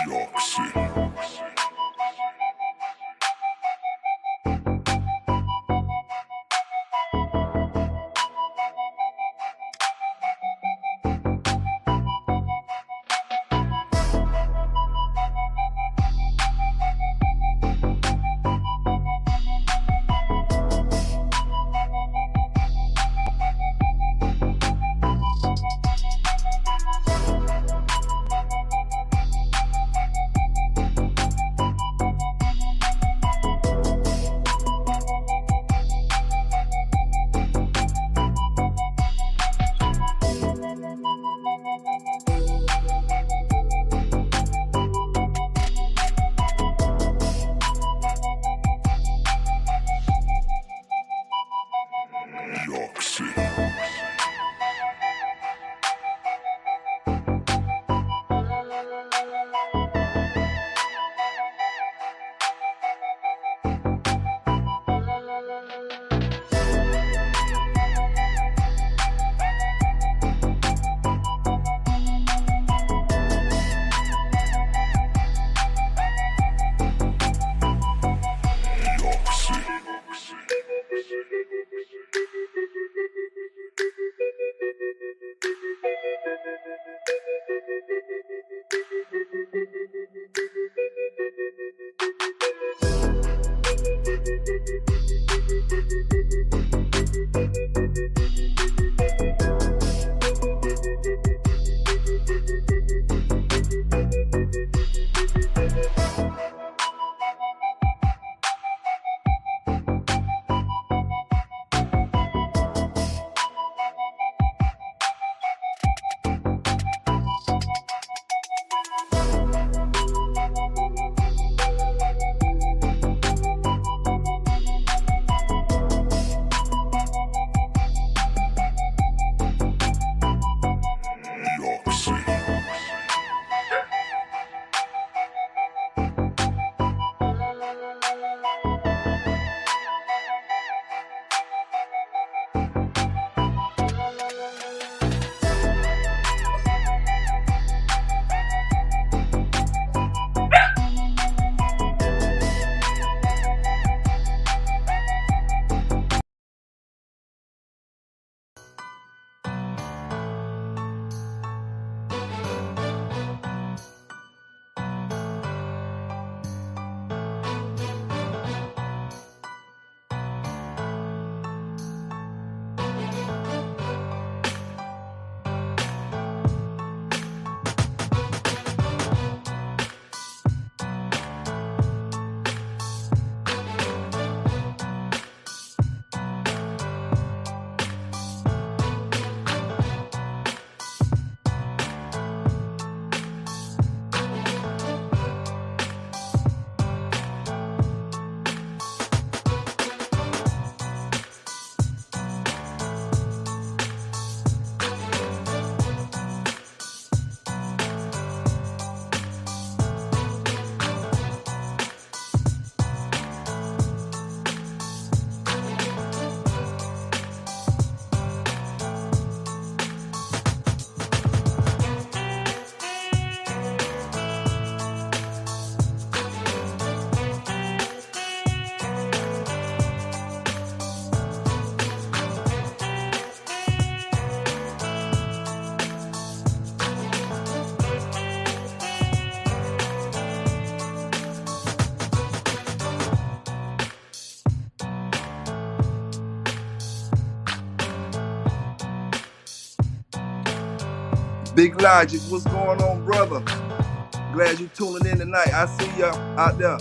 York City. York City. Big Logic, what's going on, brother? Glad you tuning in tonight. I see you out there.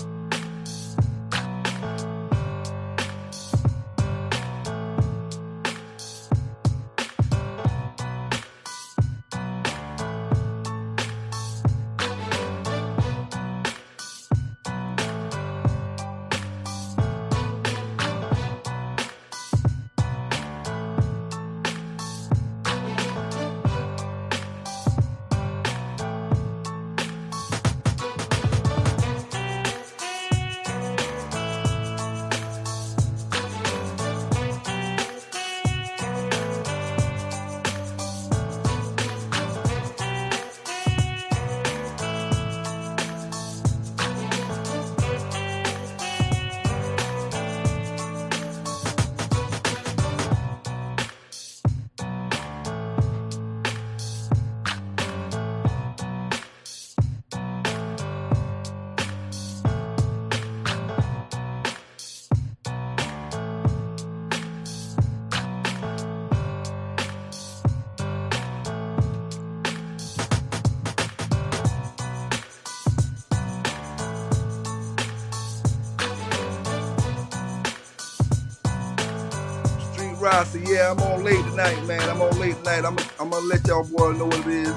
try. I said, yeah, I'm on late tonight, man. I'm on late tonight. I'm gonna let y'all boys know what it is.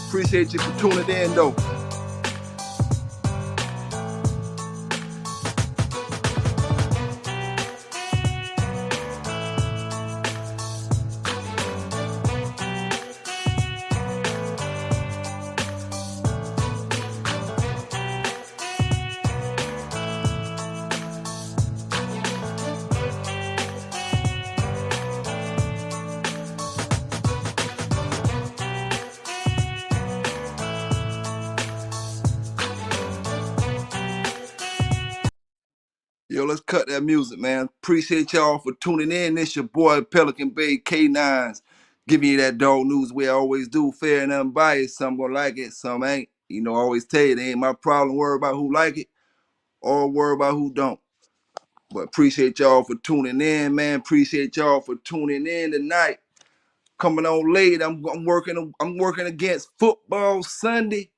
Appreciate you for tuning in, though. Yo, let's cut that music, man. Appreciate y'all for tuning in. This your boy, Pelican Bay K9s. Giving you that dog news we always do. Fair and unbiased. Some gonna like it, some ain't. You know, I always tell you, it ain't my problem. Worry about who like it or worry about who don't. But appreciate y'all for tuning in, man. Appreciate y'all for tuning in tonight. Coming on late. I'm working against football Sunday.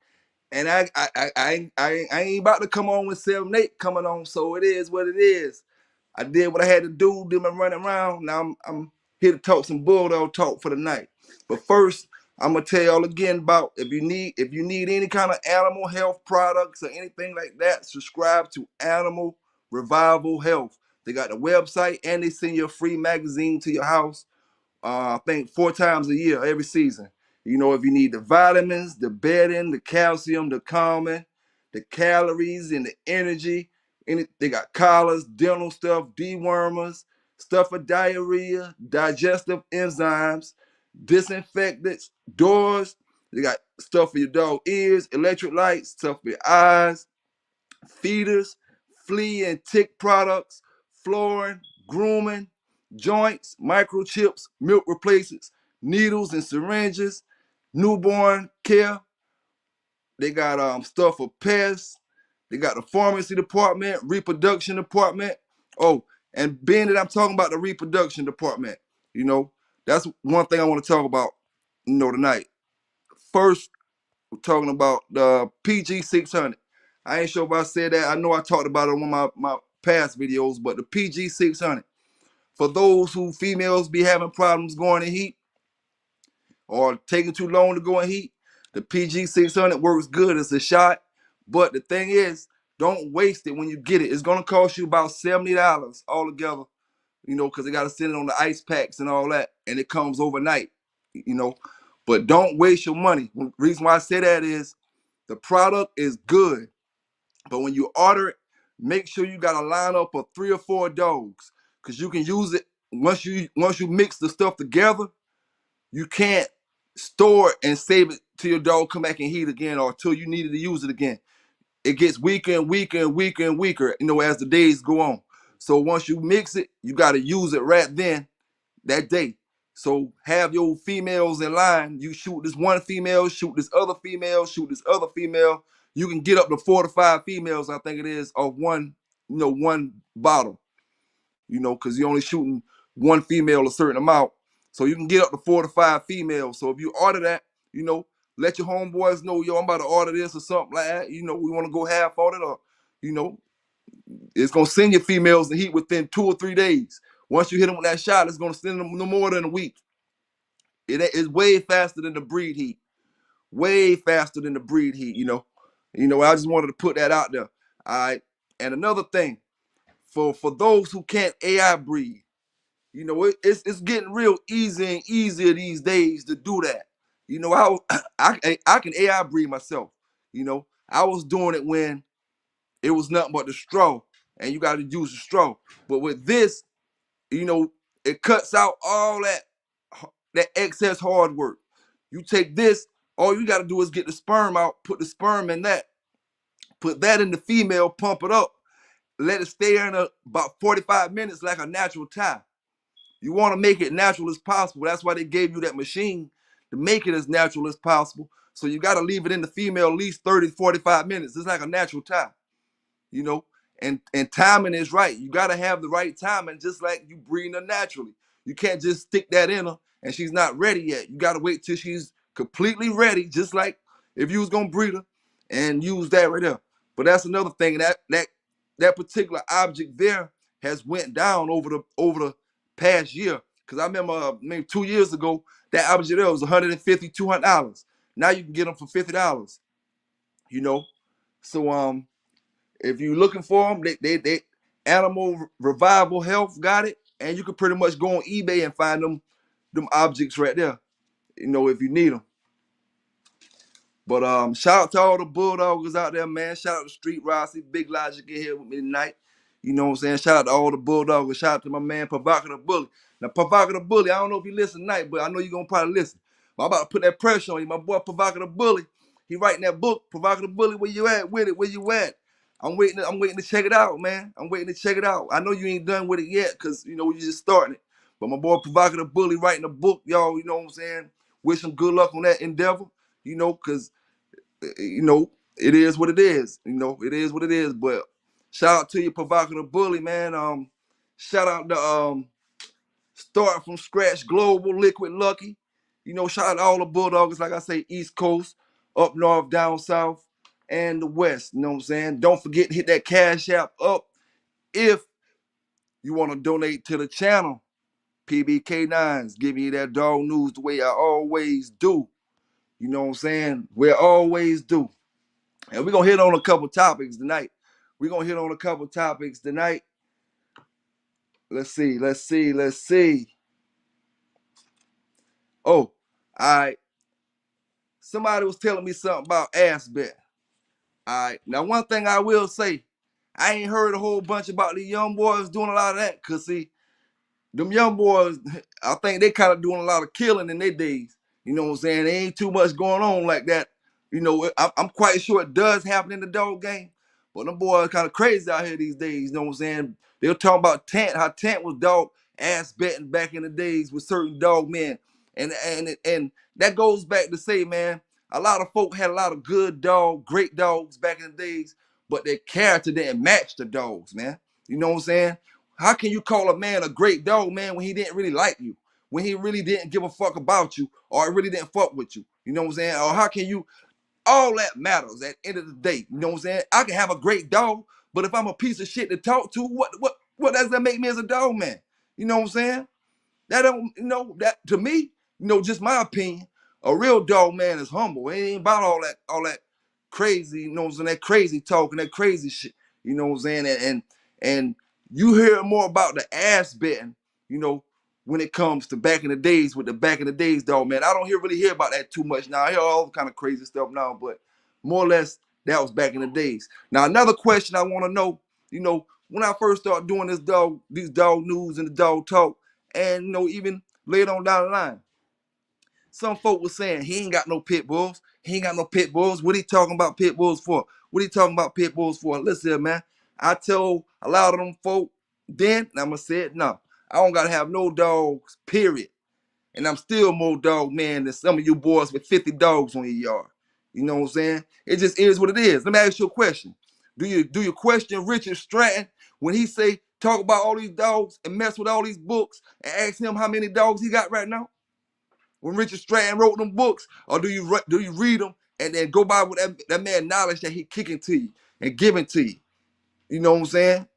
And I ain't about to come on with 7-8 coming on, so it is what it is. I did what I had to do, did my running around. Now I'm here to talk some bulldog talk for the night. But first, I'm gonna tell y'all again about if you need any kind of animal health products or anything like that, subscribe to Animal Revival Health. They got the website and they send you a free magazine to your house. I think 4 times a year, every season. You know, if you need the vitamins, the bedding, the calcium, the calming, the calories, and the energy. They got collars, dental stuff, dewormers, stuff for diarrhea, digestive enzymes, disinfectants, doors. They got stuff for your dog ears, electric lights, stuff for your eyes, feeders, flea and tick products, flooring, grooming, joints, microchips, milk replacements, needles and syringes, newborn care. They got stuff for pests. They got the pharmacy department, reproduction department. Oh, and being that I'm talking about the reproduction department, you know, that's one thing I want to talk about, tonight. First, we're talking about the PG 600. I ain't sure if I said that. I know I talked about it on one of my past videos, but the PG 600. For those who females be having problems going in heat or taking too long to go in heat, the PG 600 works good. It's a shot. But the thing is, don't waste it when you get it. It's going to cost you about $70 altogether, because they got to send it on the ice packs and all that. And it comes overnight, you know. But don't waste your money. The reason why I say that is the product is good. But when you order it, make sure you got a lineup of 3 or 4 dogs, because you can use it once you mix the stuff together. You can't store it and save it till your dog come back and heat again or till you needed to use it again. It gets weaker and weaker and weaker and weaker, as the days go on. So once you mix it, you got to use it right then, that day. So have your females in line. You shoot this one female, shoot this other female, shoot this other female. You can get up to 4 to 5 females, I think it is, of one bottle. Because you're only shooting one female a certain amount. So you can get up to 4 to 5 females. So if you order that, let your homeboys know, yo, I'm about to order this or something like that. We want to go half on it, or, it's going to send your females in heat within 2 or 3 days. Once you hit them with that shot, it's going to send them no more than a week. It is way faster than the breed heat. Way faster than the breed heat, I just wanted to put that out there. All right. And another thing, for those who can't AI breed, it's getting real easy and easier these days to do that. I can AI breed myself. I was doing it when it was nothing but the straw, and you got to use the straw. But with this, it cuts out all that excess hard work. You take this, all you got to do is get the sperm out, put the sperm in that, put that in the female, pump it up, let it stay in about 45 minutes like a natural tie. You want to make it natural as possible. That's why they gave you that machine, to make it as natural as possible. So you got to leave it in the female at least 30 to 45 minutes. It's like a natural tie, and timing is right. You got to have the right timing, just like you breeding her naturally. You can't just stick that in her and she's not ready yet. You got to wait till she's completely ready, just like if you was going to breed her and use that right there. But that's another thing. That particular object there has went down over the past year. Cause I remember maybe 2 years ago, that object there was $150, $200. Now you can get them for $50. You know, so if you're looking for them, they Animal Revival Health got it, and you can pretty much go on eBay and find them objects right there. You know, if you need them. But shout out to all the Bulldoggers out there, man. Shout out to Street Rossi, Big Logic in here with me tonight. You know what I'm saying? Shout out to all the Bulldoggers. Shout out to my man Provocative Bully. Now, Provocative Bully, I don't know if you listen tonight, but I know you're gonna probably listen. But I'm about to put that pressure on you. My boy Provocative Bully, he writing that book. Provocative Bully, where you at with it? Where you at? I'm waiting to check it out, man. I'm waiting to check it out. I know you ain't done with it yet, because you know you just starting it. But my boy Provocative Bully writing a book, y'all, you know what I'm saying? Wish him good luck on that endeavor, you know, because you know, it is what it is. You know, it is what it is. But shout out to you, Provocative Bully, man. Shout out to Start From Scratch Global, Liquid Lucky. You know, shout out to all the Bulldoggers, like I say, East Coast, up north, down south, and the West. You know what I'm saying? Don't forget to hit that Cash App up if you want to donate to the channel. PBK9s, giving you that dog news the way I always do. You know what I'm saying? We always do. And we're gonna hit on a couple topics tonight. Let's see. Oh, all right. Somebody was telling me something about ass bet. All right. Now, one thing I will say, I ain't heard a whole bunch about the young boys doing a lot of that. Cause see, them young boys, I think they kind of doing a lot of killing in their days. You know what I'm saying? There ain't too much going on like that. You know, I'm quite sure it does happen in the dog game, but them boys kind of crazy out here these days. You know what I'm saying? They were talking about Tant, how Tant was dog ass betting back in the days with certain dog men, and that goes back to say, man, a lot of folk had a lot of great dogs back in the days, but their character didn't match the dogs, man. You know what I'm saying? How can you call a man a great dog, man, when he didn't really like you? When he really didn't give a fuck about you, or really didn't fuck with you? You know what I'm saying? Or how can you, all that matters at the end of the day. You know what I'm saying? I can have a great dog, but if I'm a piece of shit to talk to, what does that make me as a dog, man? You know what I'm saying? That don't, you know, that to me, you know, just my opinion, a real dog man is humble. It ain't about all that crazy, you know what I'm saying, that crazy talk and that crazy shit. You know what I'm saying? And you hear more about the ass betting, you know, when it comes to back in the days with the back in the days dog, man. I don't really hear about that too much now. I hear all kind of crazy stuff now, but more or less that was back in the days. Now another question I want to know, you know, when I first started doing these dog news and the dog talk, and you know, even later on down the line, some folk was saying he ain't got no pit bulls. He ain't got no pit bulls. What he talking about pit bulls for? What he talking about pit bulls for? Listen here, man. I told a lot of them folk then, and I'm gonna say it now. I don't gotta have no dogs, period. And I'm still more dog man than some of you boys with 50 dogs on your yard. You know what I'm saying? It just is what it is. Let me ask you a question. Do you question Richard Stratton when he say talk about all these dogs and mess with all these books and ask him how many dogs he got right now? When Richard Stratton wrote them books, or do you read them and then go by with that man knowledge that he kicking to you and giving to you? You know what I'm saying?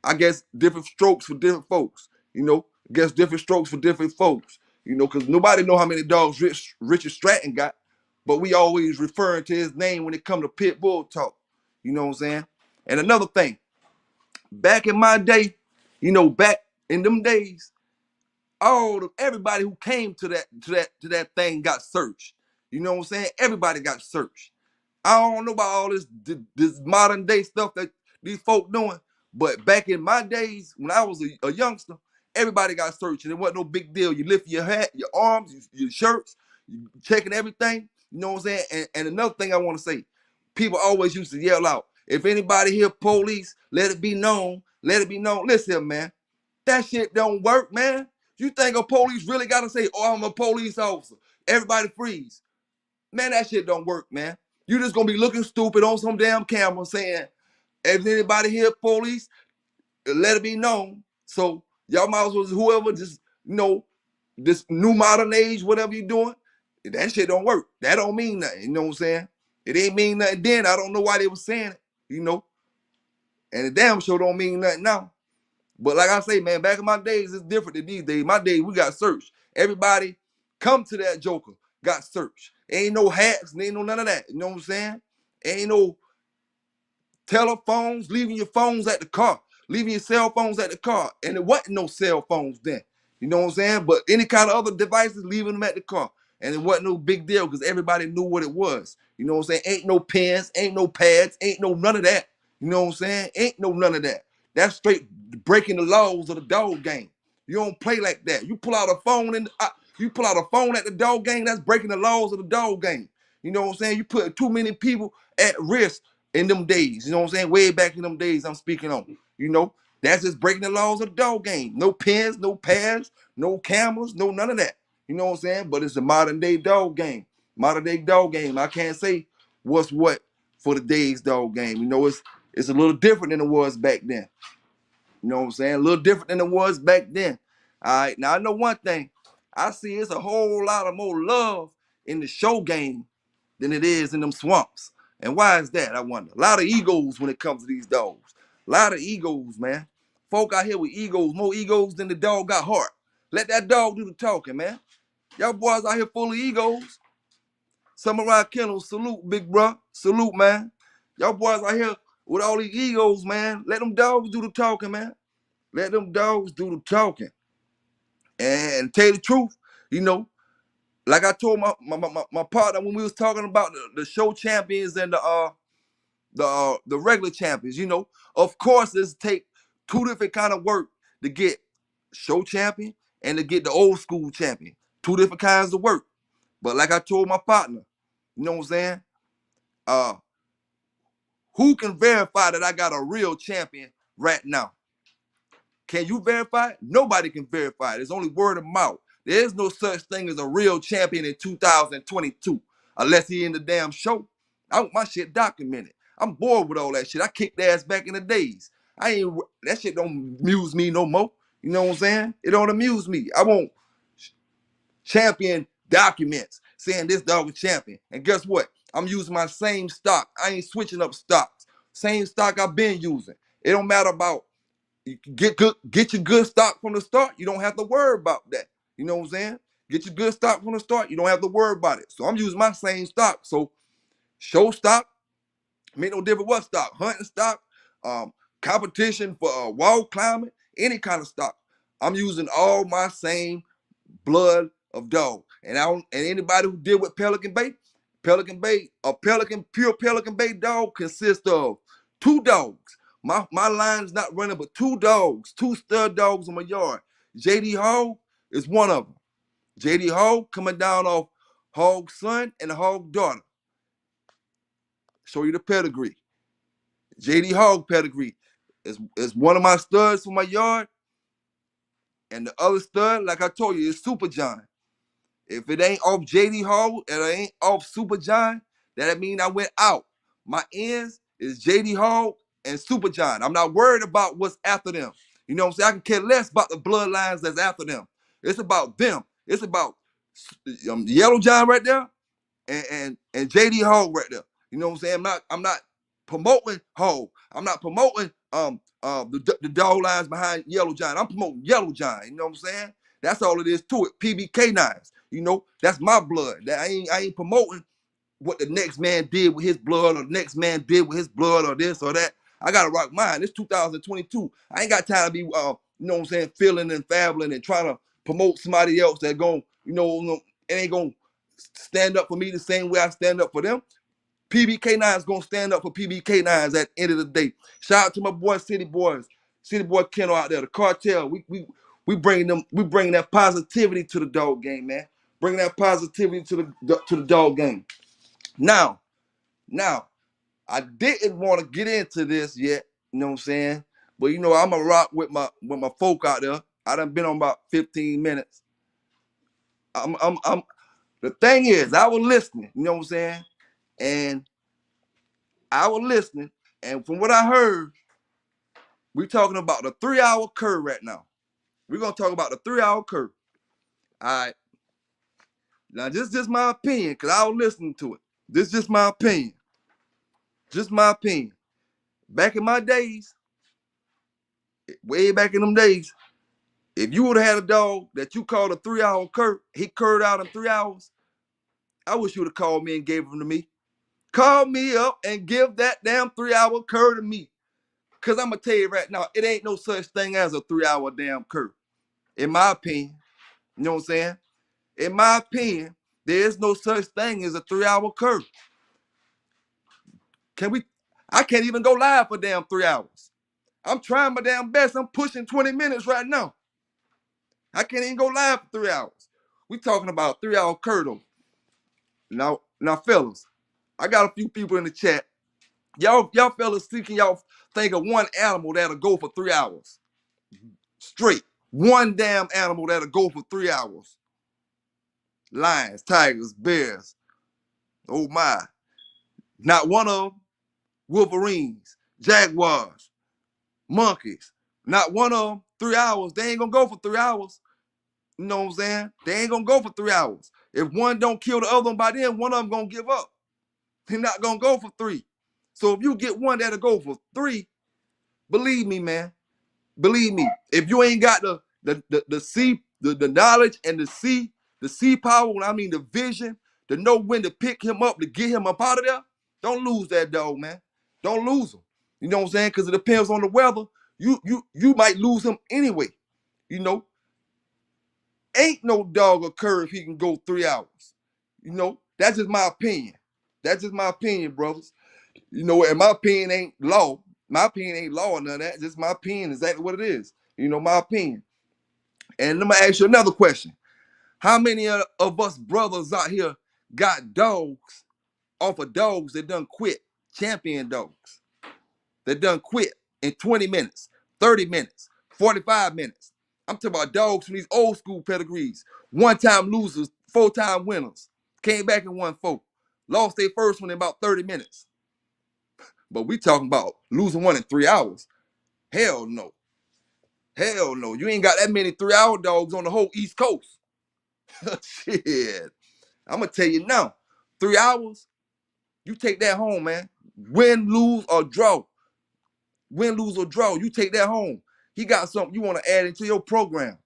I guess different strokes for different folks. You know, I guess different strokes for different folks. You know, because nobody know how many dogs Richard Stratton got, but we always referring to his name when it come to pit bull talk. You know what I'm saying? And another thing, back in my day, you know, back in them days, everybody who came to that thing got searched. You know what I'm saying? Everybody got searched. I don't know about all this modern day stuff that these folk doing, but back in my days when I was a youngster, everybody got searched, and it wasn't no big deal. You lift your hat, your arms, your shirts, you checking everything. You know what I'm saying? And another thing I want to say, people always used to yell out, "If anybody hear police, let it be known. Let it be known." Listen, man, that shit don't work, man. You think a police really gotta say, "Oh, I'm a police officer"? Everybody freeze. Man, that shit don't work, man. You just gonna be looking stupid on some damn camera saying, if anybody hear police, let it be known. So y'all might as well, whoever, just, you know, this new modern age, whatever you doing, that shit don't work. That don't mean nothing. You know what I'm saying? It ain't mean nothing then. I don't know why they was saying it, you know. And the damn show don't mean nothing now. But like I say, man, back in my days, it's different than these days. My days, we got searched. Everybody come to that joker got searched. Ain't no hats, ain't no none of that. You know what I'm saying? Ain't no telephones, leaving your phones at the car, leaving your cell phones at the car. And there wasn't no cell phones then. You know what I'm saying? But any kind of other devices, leaving them at the car. And it wasn't no big deal because everybody knew what it was. You know what I'm saying? Ain't no pens, ain't no pads, ain't no none of that. You know what I'm saying? Ain't no none of that. That's straight breaking the laws of the dog game. You don't play like that. You pull out a phone and you pull out a phone at the dog game, that's breaking the laws of the dog game. You know what I'm saying? You put too many people at risk in them days. You know what I'm saying? Way back in them days I'm speaking on. You know, that's just breaking the laws of the dog game. No pens, no pads, no cameras, no none of that. You know what I'm saying? But it's a modern day dog game. Modern day dog game. I can't say what's what for the day's dog game. You know, it's a little different than it was back then. You know what I'm saying? A little different than it was back then. All right. Now I know one thing. I see it's a whole lot of more love in the show game than it is in them swamps. And why is that? I wonder. A lot of egos when it comes to these dogs. A lot of egos, man. Folk out here with egos, more egos than the dog got heart. Let that dog do the talking, man. Y'all boys out here full of egos. Samurai Kennels, salute, big bro. Salute, man. Y'all boys out here with all these egos, man. Let them dogs do the talking, man. Let them dogs do the talking. And tell you the truth, you know, like I told my partner when we was talking about the show champions and the regular champions, you know, of course it's take two different kind of work to get show champion and to get the old school champion. Two different kinds of work. But like I told my partner, you know what I'm saying? Uh, who can verify that I got a real champion right now? Can you verify it? Nobody can verify it. It's only word of mouth. There is no such thing as a real champion in 2022 unless he in the damn show. I want my shit documented. I'm bored with all that shit. I kicked ass back in the days. That shit don't amuse me no more. You know what I'm saying? It don't amuse me. I want champion documents saying this dog is champion. And guess what? I'm using my same stock. I ain't switching up stocks. Same stock I've been using. It don't matter about get your good stock from the start. You don't have to worry about that. You know what I'm saying? Get your good stock from the start. You don't have to worry about it. So I'm using my same stock. So show stock, make no difference what stock, hunting stock, competition for wall climbing, any kind of stock. I'm using all my same blood of dog. And anybody who deal with Pelican Bay, pure Pelican Bay dog consists of two dogs. My line's not running, but two dogs, two stud dogs in my yard. JD Hog is one of them. JD Hog coming down off Hog's son and the Hog daughter. Show you the pedigree. JD Hog pedigree is one of my studs for my yard. And the other stud, like I told you, is Super John. If it ain't off JD Hall and it ain't off Super John, that mean I went out. My ends is JD Hall and Super John. I'm not worried about what's after them. You know what I'm saying? I can care less about the bloodlines that's after them. It's about them. It's about Yellow John right there and JD Hall right there. You know what I'm saying? I'm not promoting Hall. I'm not promoting the dog lines behind Yellow John. I'm promoting Yellow John. You know what I'm saying? That's all it is to it. PBK9s. You know, that's my blood. That I ain't promoting what the next man did with his blood or the next man did with his blood or this or that. I gotta rock mine. It's 2022. I ain't got time to be you know what I'm saying, feeling and fabbling and trying to promote somebody else that gon' it ain't gonna stand up for me the same way I stand up for them. PBK9 is gonna stand up for PBK9s at the end of the day. Shout out to my boys, City Boy Kennel out there, the cartel. We bringing that positivity to the dog game, man. Bringing that positivity to the dog game. Now, I didn't want to get into this yet, you know what I'm saying? But you know, I'm gonna rock with my folk out there. I done been on about 15 minutes. I'm the thing is, I was listening, you know what I'm saying? And I was listening, and from what I heard, we're talking about the 3-hour curve right now. We're gonna talk about the 3-hour curve. All right. Now, this is just my opinion, because I was listening to it. This is just my opinion. Just my opinion. Back in my days, Way back in them days, if you would have had a dog that you called a 3 hour cur, he curred out in 3 hours. I wish you would have called me and gave him to me. Call me up and give that damn 3 hour cur to me. Cause I'm gonna tell you right now, it ain't no such thing as a 3 hour damn cur. In my opinion, you know what I'm saying? In my opinion, there is no such thing as a 3 hour cur. Can we? I can't even go live for damn 3 hours. I'm trying my damn best. I'm pushing 20 minutes right now. I can't even go live for 3 hours. We talking about 3 hour cur though. Now, fellas, I got a few people in the chat. Y'all fellas thinking y'all think of one animal that'll go for 3 hours straight. One damn animal that'll go for 3 hours. Lions, tigers, bears. Oh my. Not one of them. Wolverines, jaguars, monkeys. Not one of them. 3 hours. They ain't gonna go for 3 hours. You know what I'm saying? They ain't gonna go for 3 hours. If one don't kill the other one by then, one of them gonna give up. They're not gonna go for 3. So if you get one that'll go for 3, believe me, man. Believe me. If you ain't got the knowledge and the see power, when I mean the vision, to know when to pick him up, to get him up out of there, don't lose that dog, man. Don't lose him. You know what I'm saying? Because it depends on the weather. You might lose him anyway. You know, ain't no dog occur if he can go 3 hours. You know, that's just my opinion. That's just my opinion, brothers. You know, and my opinion ain't law. My opinion ain't law or none of that. Just my opinion, exactly what it is. You know, my opinion. And let me ask you another question. How many of us brothers out here got dogs off of dogs that done quit? Champion dogs that done quit in 20 minutes, 30 minutes, 45 minutes. I'm talking about dogs from these old school pedigrees. One-time losers, four-time winners. Came back and won 4. Lost their first one in about 30 minutes. But we talking about losing one in 3 hours. Hell no. Hell no. You ain't got that many 3 hour dogs on the whole East Coast. Shit. I'm going to tell you now. 3 hours, you take that home, man. Win, lose, or draw. Win, lose, or draw. You take that home. He got something you want to add into your program.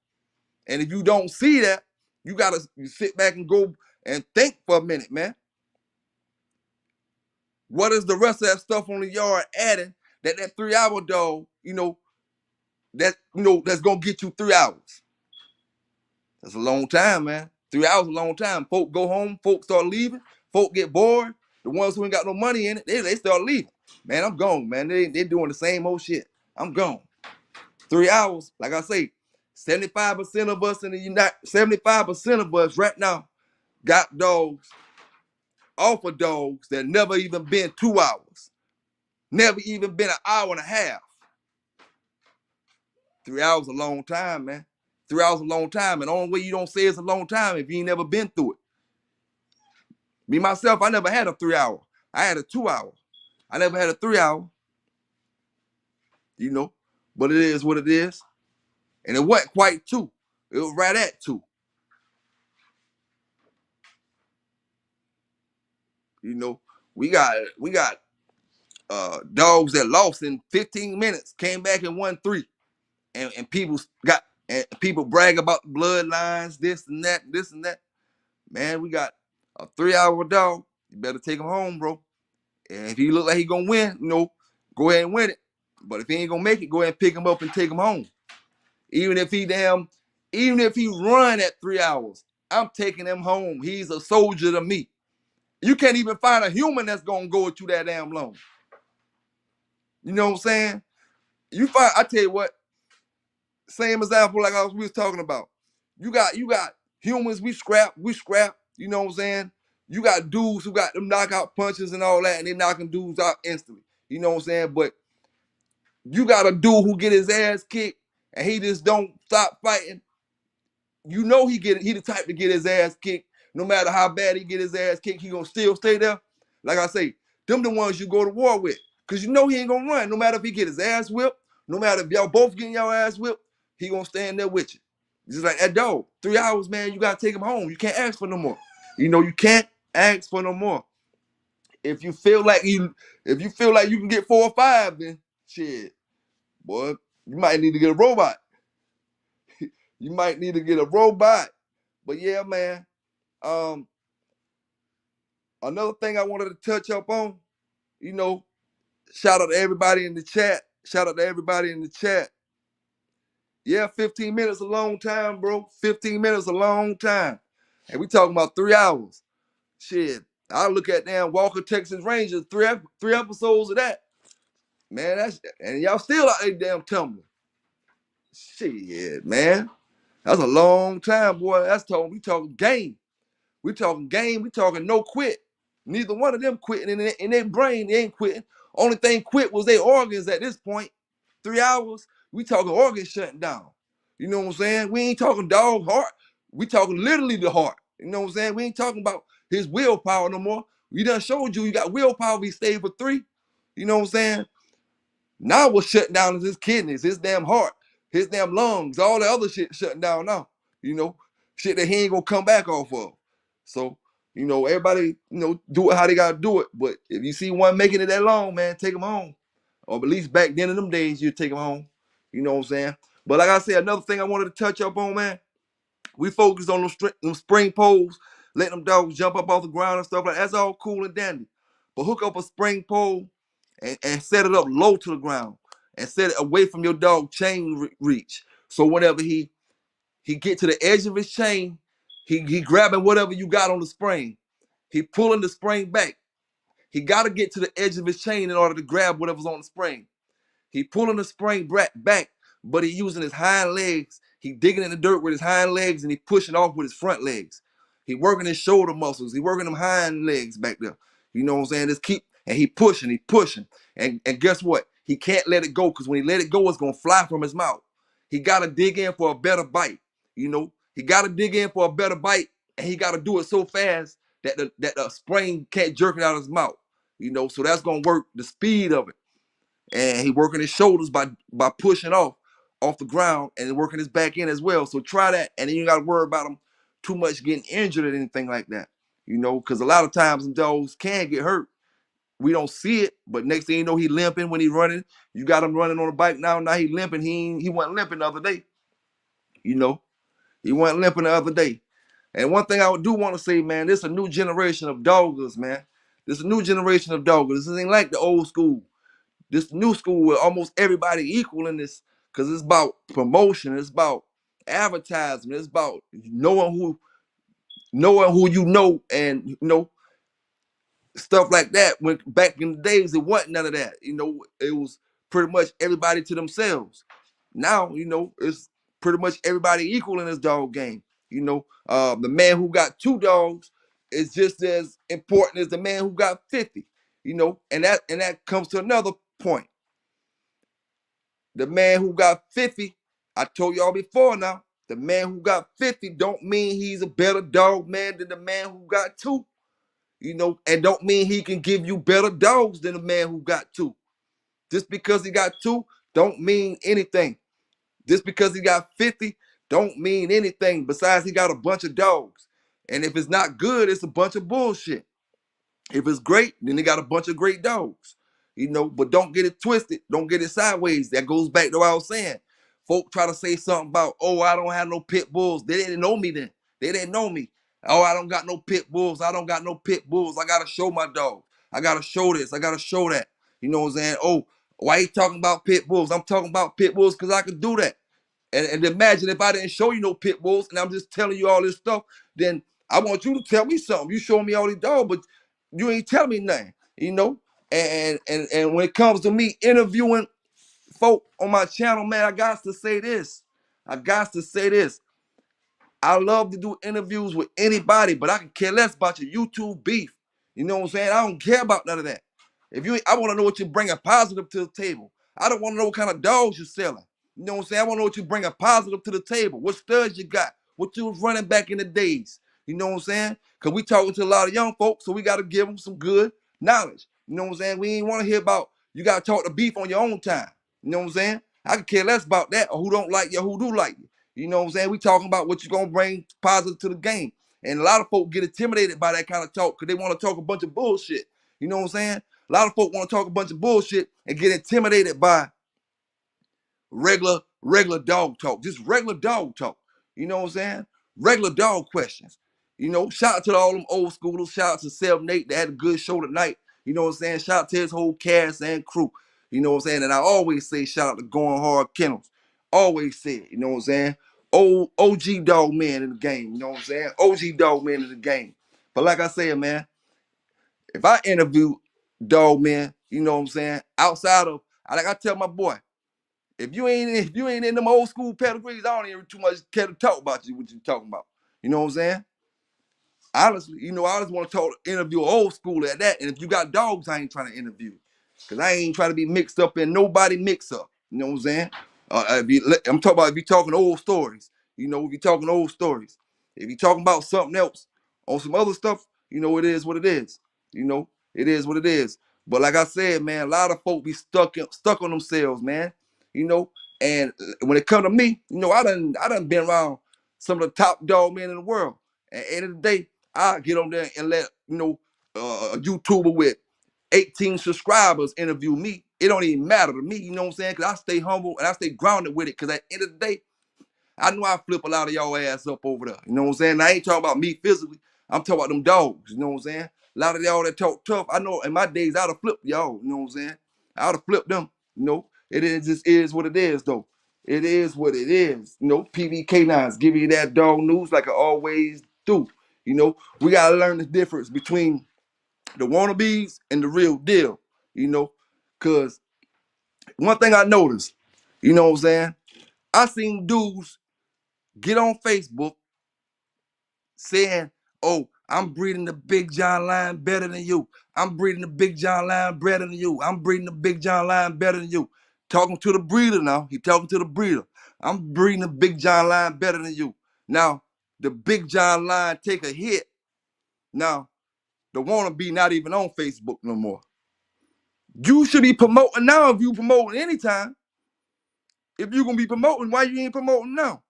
And if you don't see that, you got to sit back and go and think for a minute, man. What is the rest of that stuff on the yard adding that 3 hour dog, that's gonna get you 3 hours? That's a long time, man. 3 hours is a long time. Folk go home, folk start leaving, folk get bored. The ones who ain't got no money in it, they start leaving. Man, I'm gone, man. They doing the same old shit. I'm gone. 3 hours, like I say, 75% of us in the 75% of us right now got dogs off of dogs that never even been 2 hours. Never even been an hour and a half. 3 hours a long time, man. 3 hours a long time. And the only way you don't say it's a long time if you ain't never been through it. Me, myself, I never had a 3 hour. I had a 2 hour. I never had a 3 hour, you know. But it is what it is. And it wasn't quite 2. It was right at 2. You know, we got dogs that lost in 15 minutes, came back and won 3. And people brag about bloodlines, this and that, this and that. Man, we got a 3 hour dog. You better take him home, bro. And if he look like he gonna win, go ahead and win it. But if he ain't gonna make it, go ahead and pick him up and take him home. Even if he run at 3 hours, I'm taking him home. He's a soldier to me. You can't even find a human that's gonna go with you that damn long. You know what I'm saying? I tell you what, same example like we was talking about. You got humans, we scrap, you know what I'm saying? You got dudes who got them knockout punches and all that, and they knocking dudes out instantly. You know what I'm saying? But you got a dude who get his ass kicked and he just don't stop fighting. You know he the type to get his ass kicked. No matter how bad he get his ass kicked, he gonna still stay there. Like I say, them the ones you go to war with. Cause you know he ain't gonna run. No matter if he get his ass whipped, no matter if y'all both getting your ass whipped, he gonna stand there with you. Just like that dog. 3 hours, man, you gotta take him home. You can't ask for no more. You can't ask for no more. If you feel like you can get 4 or 5, then shit, boy, You might need to get a robot. You might need to get a robot. But yeah, man. Um, Another thing I wanted to touch up on, you know, shout out to everybody in the chat. Shout out to everybody in the chat. Yeah, 15 minutes a long time, bro. 15 minutes a long time. And we talking about 3 hours. Shit. I look at damn Walker Texas Rangers, three episodes of that. Man, and y'all still out there damn tumbling. Shit, man. That's a long time, boy. We talking game. We talking game. We talking no quit. Neither one of them quitting in their brain. They ain't quitting. Only thing quit was their organs at this point. 3 hours. We talking organs shutting down. You know what I'm saying? We ain't talking dog heart. We talking literally the heart. You know what I'm saying? We ain't talking about his willpower no more. We done showed you got willpower. We stayed for 3. You know what I'm saying? Now what's shutting down is his kidneys, his damn heart, his damn lungs, all the other shit shutting down now. You know, shit that he ain't gonna come back off of. So, everybody, do it how they gotta do it. But if you see one making it that long, man, take them home. Or at least back then in them days, you'd take them home. You know what I'm saying? But like I said, another thing I wanted to touch up on, man, we focused on them spring poles, letting them dogs jump up off the ground and stuff like that. That's all cool and dandy. But hook up a spring pole and set it up low to the ground and set it away from your dog chain reach. So whenever he get to the edge of his chain, he grabbing whatever you got on the spring. He pulling the spring back. He got to get to the edge of his chain in order to grab whatever's on the spring. He pulling the spring back, but he using his hind legs. He digging in the dirt with his hind legs and he pushing off with his front legs. He working his shoulder muscles. He working them hind legs back there. You know what I'm saying? And he pushing. And guess what? He can't let it go because when he let it go, it's gonna fly from his mouth. He gotta dig in for a better bite. He gotta dig in for a better bite, and he gotta do it so fast that the spring can't jerk it out of his mouth. So that's gonna work the speed of it. And he working his shoulders by pushing off the ground and working his back end as well. So try that, and then you got to worry about him too much getting injured or anything like that. Because a lot of times dogs can get hurt. We don't see it, but next thing you know, he limping when he running. You got him running on a bike now. Now he limping. He wasn't limping the other day. He wasn't limping the other day. And one thing I do want to say, man, this is a new generation of doggers, man. This is a new generation of doggers. This ain't like the old school. This new school where almost everybody equal in this, because it's about promotion, it's about advertisement, it's about knowing who you know, and stuff like that. When back in the days, it wasn't none of that. It was pretty much everybody to themselves. Now, it's pretty much everybody equal in this dog game. The man who got 2 dogs is just as important as the man who got 50. And that comes to another point. The man who got 50, I told y'all before now, the man who got 50 don't mean he's a better dog man than the man who got 2. And don't mean he can give you better dogs than the man who got 2. Just because he got 2 don't mean anything. Just because he got 50 don't mean anything. Besides, he got a bunch of dogs. And if it's not good, it's a bunch of bullshit. If it's great, then they got a bunch of great dogs. But don't get it twisted. Don't get it sideways. That goes back to what I was saying. Folk try to say something about, oh, I don't have no pit bulls. They didn't know me then. They didn't know me. Oh, I don't got no pit bulls. I don't got no pit bulls. I got to show my dog. I got to show this. I got to show that. You know what I'm saying? Oh, why you talking about pit bulls? I'm talking about pit bulls because I could do that. And imagine if I didn't show you no pit bulls and I'm just telling you all this stuff, then I want you to tell me something. You showing me all these dogs, but you ain't telling me nothing, And when it comes to me interviewing folk on my channel, man, I got to say this. I love to do interviews with anybody, but I can care less about your YouTube beef. You know what I'm saying? I don't care about none of that. I want to know what you're bringing positive to the table. I don't want to know what kind of dogs you're selling. You know what I'm saying? I want to know what you're bringing positive to the table. What studs you got? What you was running back in the days. You know what I'm saying? Because we talking to a lot of young folks, so we got to give them some good knowledge. You know what I'm saying? We ain't want to hear about, you got to talk to beef on your own time. You know what I'm saying? I could care less about that or who don't like you or who do like you. You know what I'm saying? We talking about what you're going to bring positive to the game. And a lot of folks get intimidated by that kind of talk because they want to talk a bunch of bullshit. You know what I'm saying? A lot of folks want to talk a bunch of bullshit and get intimidated by regular dog talk, just regular dog talk. You know what I'm saying? Regular dog questions. You know, shout out to all them old schoolers. Shout out to 7-8 that had a good show tonight. You know what I'm saying? Shout out to his whole cast and crew. You know what I'm saying? And I always say shout out to Going Hard Kennels. Always say it. You know what I'm saying? Old OG dog man in the game. You know what I'm saying? OG dog man in the game. But like I said, man, if I interview dog man, you know what I'm saying? Outside of, like I tell my boy, if you ain't in them old school pedigrees, I don't even too much care to talk about you, what you talking about. You know what I'm saying? Honestly, you know, I just want to interview an old school at that. And if you got dogs, I ain't trying to interview. Because I ain't trying to be mixed up in nobody mix up. You know what I'm saying? I'm talking about if you're talking old stories. You know, if you're talking old stories. If you're talking about something else, on some other stuff, you know, it is what it is. You know, it is what it is. But like I said, man, a lot of folk be stuck on themselves, man. You know, and when it come to me, you know, I done been around some of the top dog men in the world. At the end of the day, I get on there and let, you know, a YouTuber with 18 subscribers interview me. It don't even matter to me, you know what I'm saying? Because I stay humble and I stay grounded with it. Because at the end of the day, I know I flip a lot of y'all ass up over there. You know what I'm saying? I ain't talking about me physically. I'm talking about them dogs. You know what I'm saying? A lot of y'all that talk tough, I know in my days I'd have flipped y'all. You know what I'm saying? I'd have flipped them. You know, it is just is what it is though. It is what it is. You know, PBK9s give you that dog news like I always do. You know, we gotta learn the difference between the wannabes and the real deal. You know, cause one thing I noticed, you know what I'm saying? I seen dudes get on Facebook saying, "Oh, I'm breeding the Big John line better than you. I'm breeding the Big John line better than you. I'm breeding the Big John line better than you." Talking to the breeder now. He talking to the breeder. I'm breeding the Big John line better than you. Now, the Big John line take a hit. Now, the wannabe not even on Facebook no more. You should be promoting now if you promoting anytime. If you gonna be promoting, why you ain't promoting now?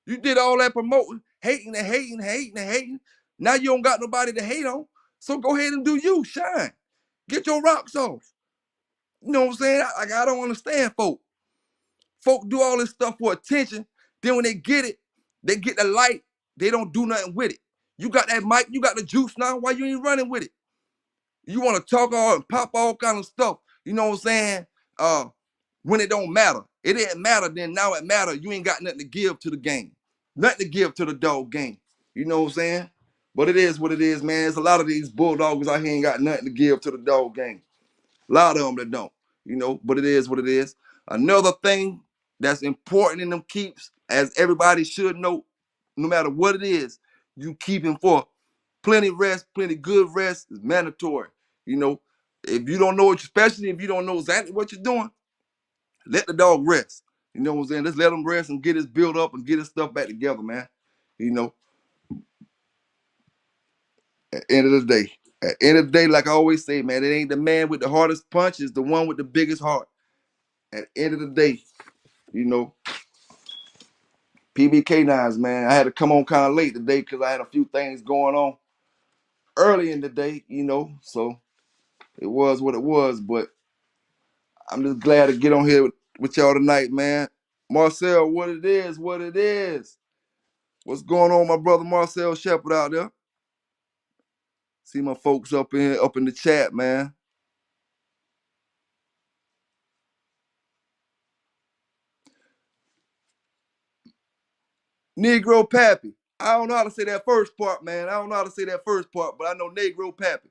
You did all that promoting, hating and hating, hating and hating. Now you don't got nobody to hate on. So go ahead and do you, shine. Get your rocks off. You know what I'm saying? I don't understand folk. Folk do all this stuff for attention. Then when they get it, they get the light, they don't do nothing with it. You got that mic, you got the juice now, why you ain't running with it? You want to talk all and pop all kind of stuff. You know what I'm saying? When it don't matter. It didn't matter then, now it matter. You ain't got nothing to give to the game. Nothing to give to the dog game. You know what I'm saying? But it is what it is, man. There's a lot of these bulldogs out here ain't got nothing to give to the dog game. A lot of them that don't, you know, but it is what it is. Another thing that's important in them keeps, as everybody should know, no matter what it is, you keep him for plenty rest, plenty good rest is mandatory. You know, if you don't know it, especially if you don't know exactly what you're doing, let the dog rest. You know what I'm saying? Just let him rest and get his build up and get his stuff back together, man. You know, at the end of the day. At the end of the day, like I always say, man, it ain't the man with the hardest punch, it's the one with the biggest heart. At the end of the day, you know, PBK9s, man. I had to come on kind of late today because I had a few things going on early in the day, you know, so it was what it was. But I'm just glad to get on here with y'all tonight, man. Marcel, what it is, what it is. What's going on, my brother Marcel Shepard out there? See my folks up in here, up in the chat, man. Negro Pappy. I don't know how to say that first part, man. I don't know how to say that first part, but I know Negro Pappy.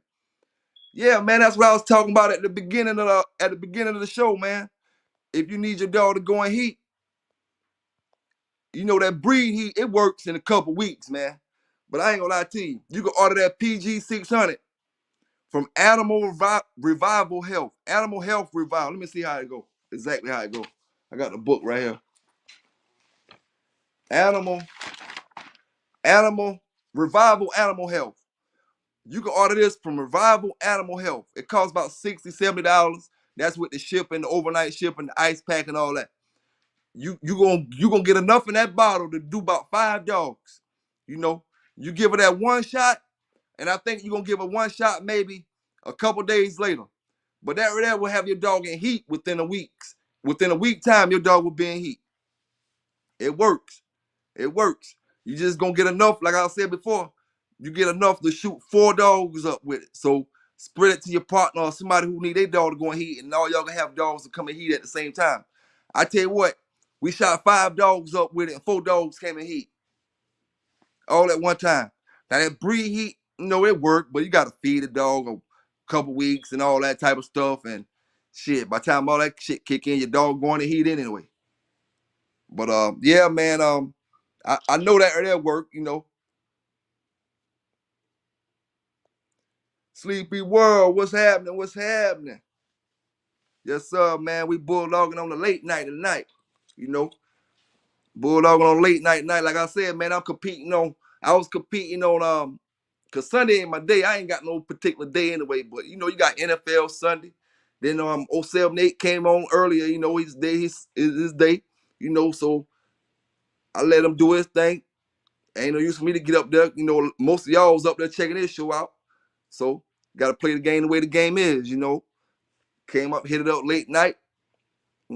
Yeah, man, that's what I was talking about at the beginning of the show, man. If you need your dog to go in heat, you know that breed heat, it works in a couple weeks, man. But I ain't gonna lie to you. You can order that PG 600 from Revival Health. Animal Health Revival. Let me see how it go. Exactly how it go. I got the book right here. Animal, Animal, Revival Animal Health. You can order this from Revival Animal Health. It costs about $60, $70. That's with the shipping, the overnight shipping, the ice pack, and all that. You gonna get enough in that bottle to do about 5 dogs. You know, you give her that one shot, and I think you're gonna give her one shot maybe a couple days later. But that will have your dog in heat within a week. within a week time, your dog will be in heat. It works. It works. You just gonna get enough, like I said before, you get enough to shoot 4 dogs up with it. So spread it to your partner or somebody who need their dog to go in heat, and all y'all gonna have dogs to come in heat at the same time. I tell you what, we shot 5 dogs up with it, and 4 dogs came in heat all at one time. Now that breed heat, it worked, but you gotta feed the dog a couple weeks and all that type of stuff, and shit. By the time all that shit kick in, your dog going to heat anyway. But yeah, man, I know that work, Sleepy World, what's happening? What's happening? Yes, sir, man. We bulldogging on the late night tonight. You know, bulldogging on late night. Like I said, man, I was competing on cause Sunday ain't my day. I ain't got no particular day anyway. But you got NFL Sunday. Then 078 came on earlier. His day, his day. So I let him do his thing. Ain't no use for me to get up there. Most of y'all was up there checking this show out. So got to play the game the way the game is. Came up, hit it up late night.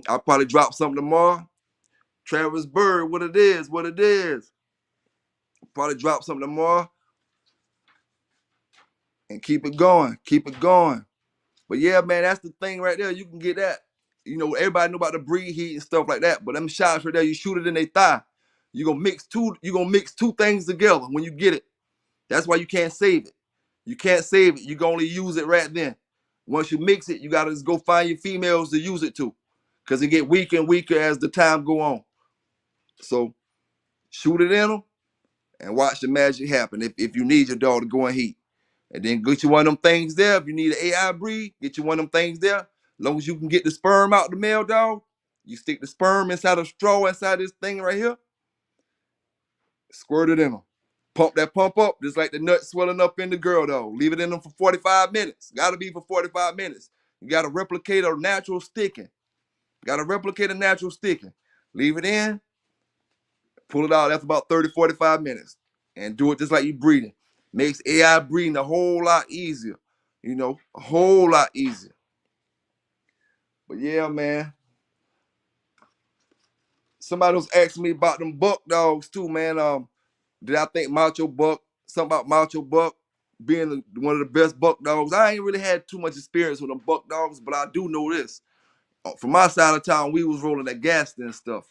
I'll probably drop something tomorrow. Travis Bird, what it is. Probably drop something tomorrow and keep it going. But yeah, man, that's the thing right there. You can get that. Everybody know about the breed heat and stuff like that. But them shots right there, you shoot it in their thigh. You're gonna mix two things together when you get it. That's why you can't save it. You can't save it. You can only use it right then. Once you mix it, you gotta just go find your females to use it to. Because it get weaker and weaker as the time go on. So shoot it in them and watch the magic happen if you need your dog to go in heat. And then get you one of them things there. If you need an AI breed, get you one of them things there. As long as you can get the sperm out the male dog, you stick the sperm inside a straw inside this thing right here, squirt it in them. Pump that pump up, just like the nut swelling up in the girl dog. Leave it in them for 45 minutes. Gotta be for 45 minutes. You gotta replicate a natural sticking. Leave it in, pull it out after about 30, 45 minutes. And do it just like you breeding. Makes AI breeding a whole lot easier. A whole lot easier. But yeah, man. Somebody was asking me about them buck dogs too, man. Did I think something about Macho Buck being one of the best buck dogs? I ain't really had too much experience with them buck dogs, but I do know this. From my side of town, we was rolling that Gaston stuff.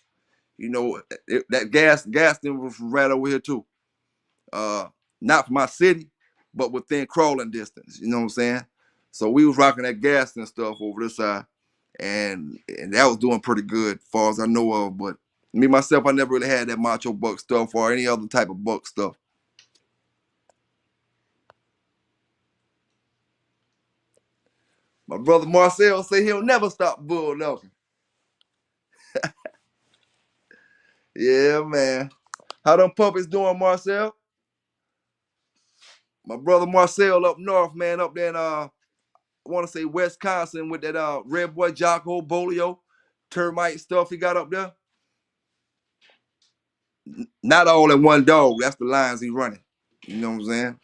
That Gaston was right over here too. Not from my city, but within crawling distance. You know what I'm saying? So we was rocking that Gaston stuff over this side, and that was doing pretty good, as far as I know of. But me myself, I never really had that Macho Buck stuff or any other type of buck stuff. My brother Marcel say he'll never stop bulldogging. Yeah, man. How them puppies doing, Marcel? My brother Marcel up north, man, up there in I want to say Wisconsin with that red boy Jocko Bolio termite stuff he got up there. Not all in one dog. That's the lines he running. You know what I'm saying?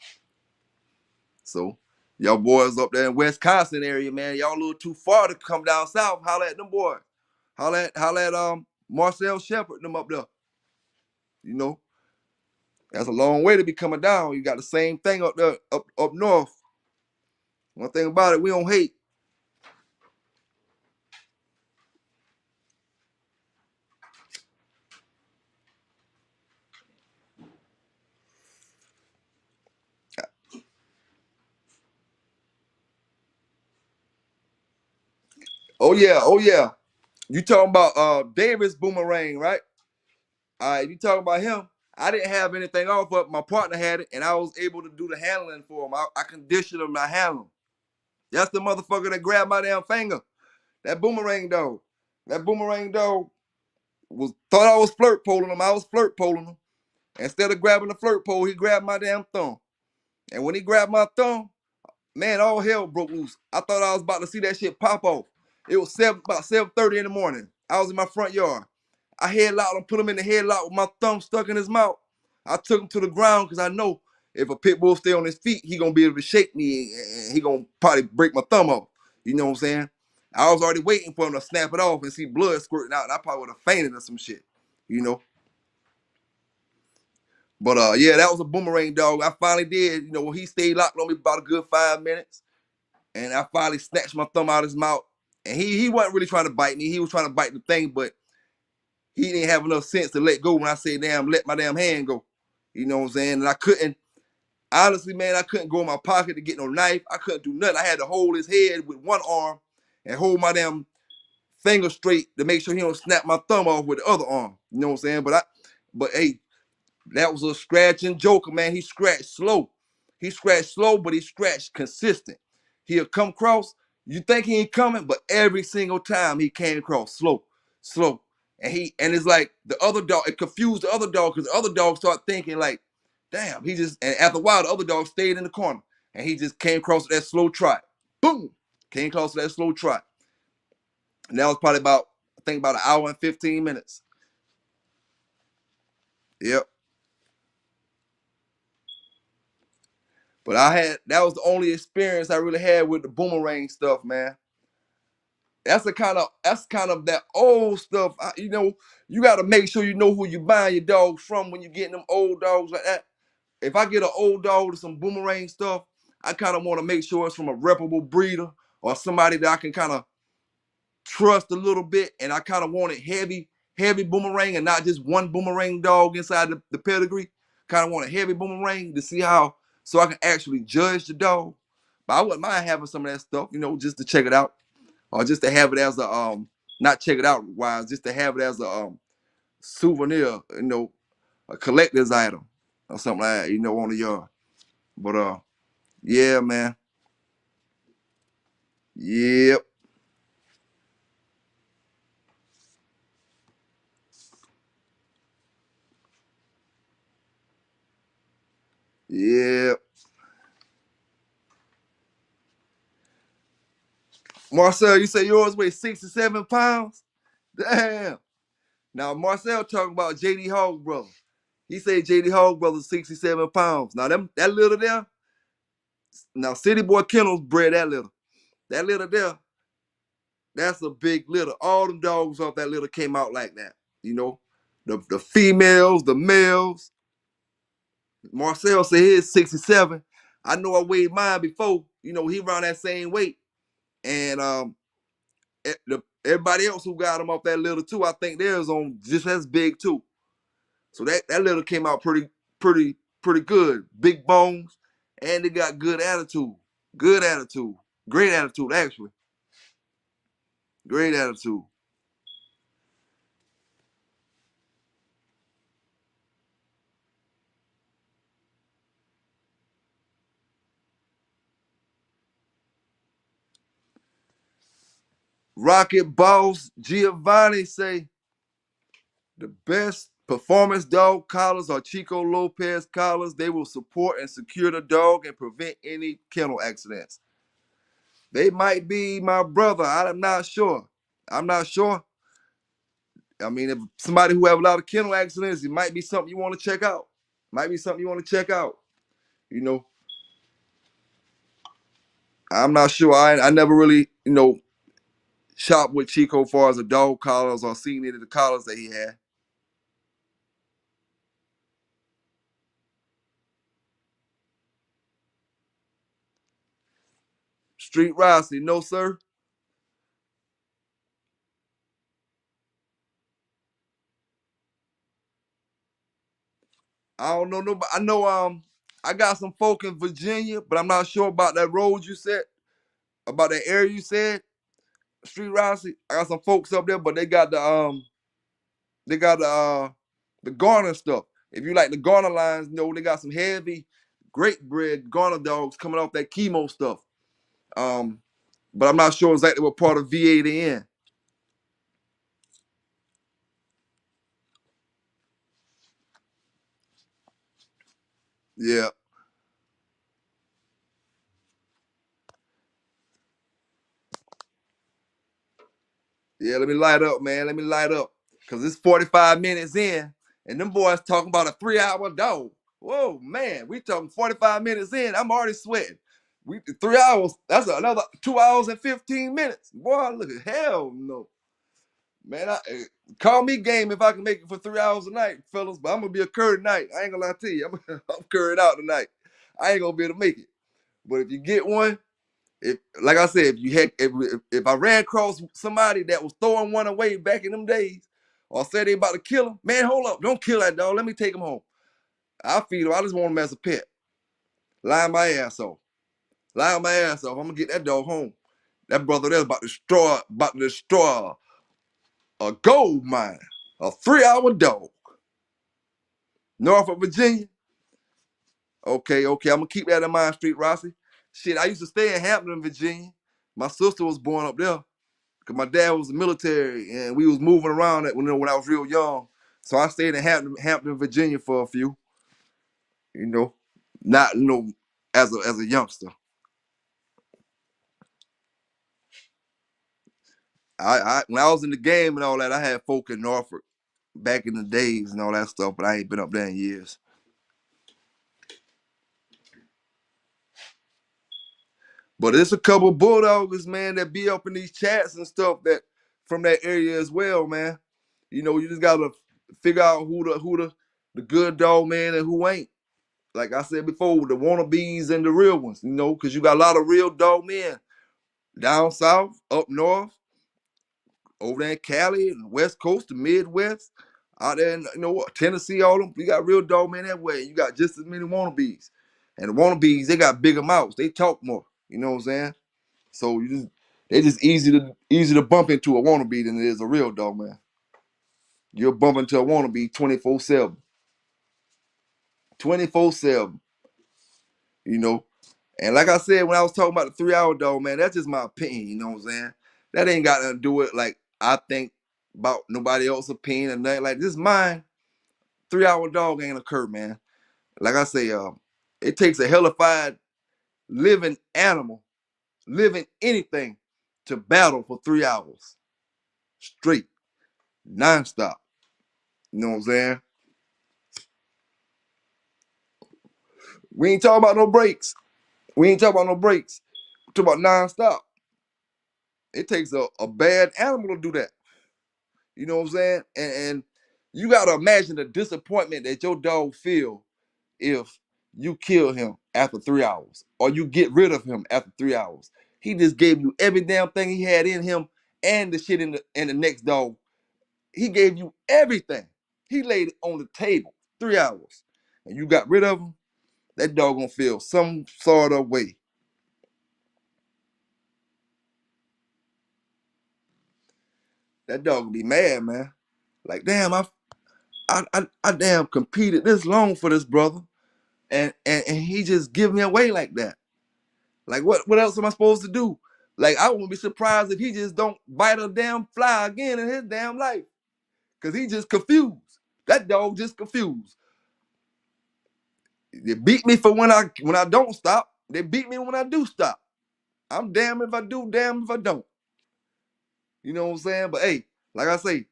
So y'all boys up there in Wisconsin area, man, y'all a little too far to come down south. Holla at them boys. Holla at Marcel Shepard them up there. That's a long way to be coming down. You got the same thing up there, up north. One thing about it, we don't hate. Oh yeah, oh yeah. You talking about Davis Boomerang, right? All right, you talking about him. I didn't have anything off, but my partner had it, and I was able to do the handling for him. I conditioned him, I handled him. That's the motherfucker that grabbed my damn finger. That boomerang dog. That boomerang dog thought I was flirt poling him. I was flirt poling him. Instead of grabbing the flirt pole, he grabbed my damn thumb. And when he grabbed my thumb, man, all hell broke loose. I thought I was about to see that shit pop off. It was about 7:30 in the morning. I was in my front yard. I headlocked him, put him in the headlock with my thumb stuck in his mouth. I took him to the ground because I know if a pit bull stay on his feet, he gonna be able to shake me and he gonna probably break my thumb off. You know what I'm saying? I was already waiting for him to snap it off and see blood squirting out, and I probably would have fainted or some shit, you know. But yeah, that was a boomerang dog. I finally did, you know, when he stayed locked on me about a good 5 minutes, and I finally snatched my thumb out of his mouth. And he wasn't really trying to bite me. He was trying to bite the thing, but he didn't have enough sense to let go when I said, damn, let my damn hand go. You know what I'm saying? And I couldn't, honestly, man, I couldn't go in my pocket to get no knife. I couldn't do nothing. I had to hold his head with one arm and hold my damn finger straight to make sure he don't snap my thumb off with the other arm. You know what I'm saying? But hey, that was a scratching joker, man. He scratched slow. He scratched slow, but he scratched consistent. He'll come across. You think he ain't coming, but every single time he came across slow, slow. And it's like the other dog, it confused the other dog because the other dog started thinking like, damn, and after a while, the other dog stayed in the corner and he just came across that slow trot. Boom! Came across that slow trot. And that was probably I think about an hour and 15 minutes. Yep. But that was the only experience I really had with the boomerang stuff, man. That's kind of that old stuff. You know, you got to make sure you know who you buying your dogs from when you're getting them old dogs like that. If I get an old dog with some boomerang stuff, I kind of want to make sure it's from a reputable breeder or somebody that I can kind of trust a little bit, and I kind of want it heavy boomerang and not just one boomerang dog inside the pedigree. Kind of want a heavy boomerang to see so I can actually judge the dog. But I wouldn't mind having some of that stuff, you know, just to check it out, or just to have it as a not check it out wise, just to have it as a souvenir, you know, a collector's item or something like that, you know, on the yard. But yeah, man, yep, yep. Marcel, you say yours weighs 67 pounds? Damn. Now Marcel talking about JD Hogg brother. He said JD Hogg brother 67 pounds. Now that little there, now City Boy Kennels bred that little. That little there, that's a big litter. All them dogs off that litter came out like that. You know, the females, the males. Marcel said his 67. I know I weighed mine before. You know, he around that same weight. And everybody else who got him off that litter too, I think theirs on just as big too. So that litter came out pretty good. Big bones, and they got good attitude. Good attitude. Great attitude, actually. Great attitude. Rocket Boss Giovanni say the best performance dog collars are Chico Lopez collars. They will support and secure the dog and prevent any kennel accidents. They might be my brother. I'm not sure. I'm not sure. I mean, if somebody who have a lot of kennel accidents, it might be something you want to check out. Might be something you want to check out. You know, I'm not sure. I never really, you know, shopped with Chico as far as the dog collars or seen any of the collars that he had. Street Rossi, no sir. I don't know nobody. I know I got some folk in Virginia, but I'm not sure about that road you said, about that area you said. Street Rossi. I got some folks up there, but they got the Garner stuff. If you like the Garner lines, you know, they got some heavy, great bred Garner dogs coming off that chemo stuff. Um, but I'm not sure exactly what part of VA they in. Yeah, yeah. Let me light up, man. Let me light up, cause it's 45 minutes in, and them boys talking about a 3-hour dog. Whoa, man, we talking 45 minutes in. I'm already sweating. We 3 hours. That's another 2 hours and 15 minutes. Boy, look at hell no. Man, call me game if I can make it for 3 hours a night, fellas. But I'm gonna be a Curry tonight. I ain't gonna lie to you. I'm curried out tonight. I ain't gonna be able to make it. But if you get one, if like I said, if I ran across somebody that was throwing one away back in them days, or said they about to kill him, man, hold up, don't kill that dog. Let me take him home. I feed him. I just want him as a pet. Line my ass off. Line my ass off. I'm gonna get that dog home. That brother there's about to destroy a gold mine, a 3 hour dog. Norfolk, Virginia. Okay. I'm gonna keep that in mind, Street Rossi. Shit, I used to stay in Hampton, Virginia. My sister was born up there because my dad was in the military and we was moving around when I was real young. So I stayed in Hampton, Virginia for a few. You know, not as a youngster. I when I was in the game and all that, I had folk in Norfolk back in the days and all that stuff, but I ain't been up there in years. But there's a couple of bulldoggers, man, that be up in these chats and stuff that from that area as well, man. You just gotta figure out who the good dog man and who ain't. Like I said before, the wannabes and the real ones, because you got a lot of real dog men down south, up north, over there in Cali, and West Coast, the Midwest, out there in Tennessee, all them. You got real dog men that way. You got just as many wannabes. And the wannabes, they got bigger mouths. They talk more. You know what I'm saying? So they just easy to bump into a wannabe than it is a real dog man. You'll bump into a wannabe 24/7. 24/7. You know. And like I said, when I was talking about the 3 hour dog, man, that's just my opinion, you know what I'm saying? That ain't got nothing to do with like I think about nobody else's opinion and nothing. Like this is mine. 3 hour dog ain't occur, man. Like I say, it takes a hellified living animal, living anything to battle for 3 hours straight, nonstop. You know what I'm saying? We ain't talking about no breaks. We ain't talking about no breaks. We talking about nonstop. It takes a bad animal to do that. You know what I'm saying? And you gotta imagine the disappointment that your dog feel if you kill him after 3 hours or you get rid of him after 3 hours. He just gave you every damn thing he had in him and the shit in the next dog. He gave you everything. He laid it on the table 3 hours. And you got rid of him, that dog gonna feel some sort of way. That dog gonna be mad, man. Like, damn, I damn competed this long for this brother. And he just give me away like that. Like what else am I supposed to do? Like I wouldn't be surprised if he just don't bite a damn fly again in his damn life. Cause he just confused. That dog just confused. They beat me for when I don't stop. They beat me when I do stop. I'm damn if I do, damn if I don't. You know what I'm saying? But hey, like I say,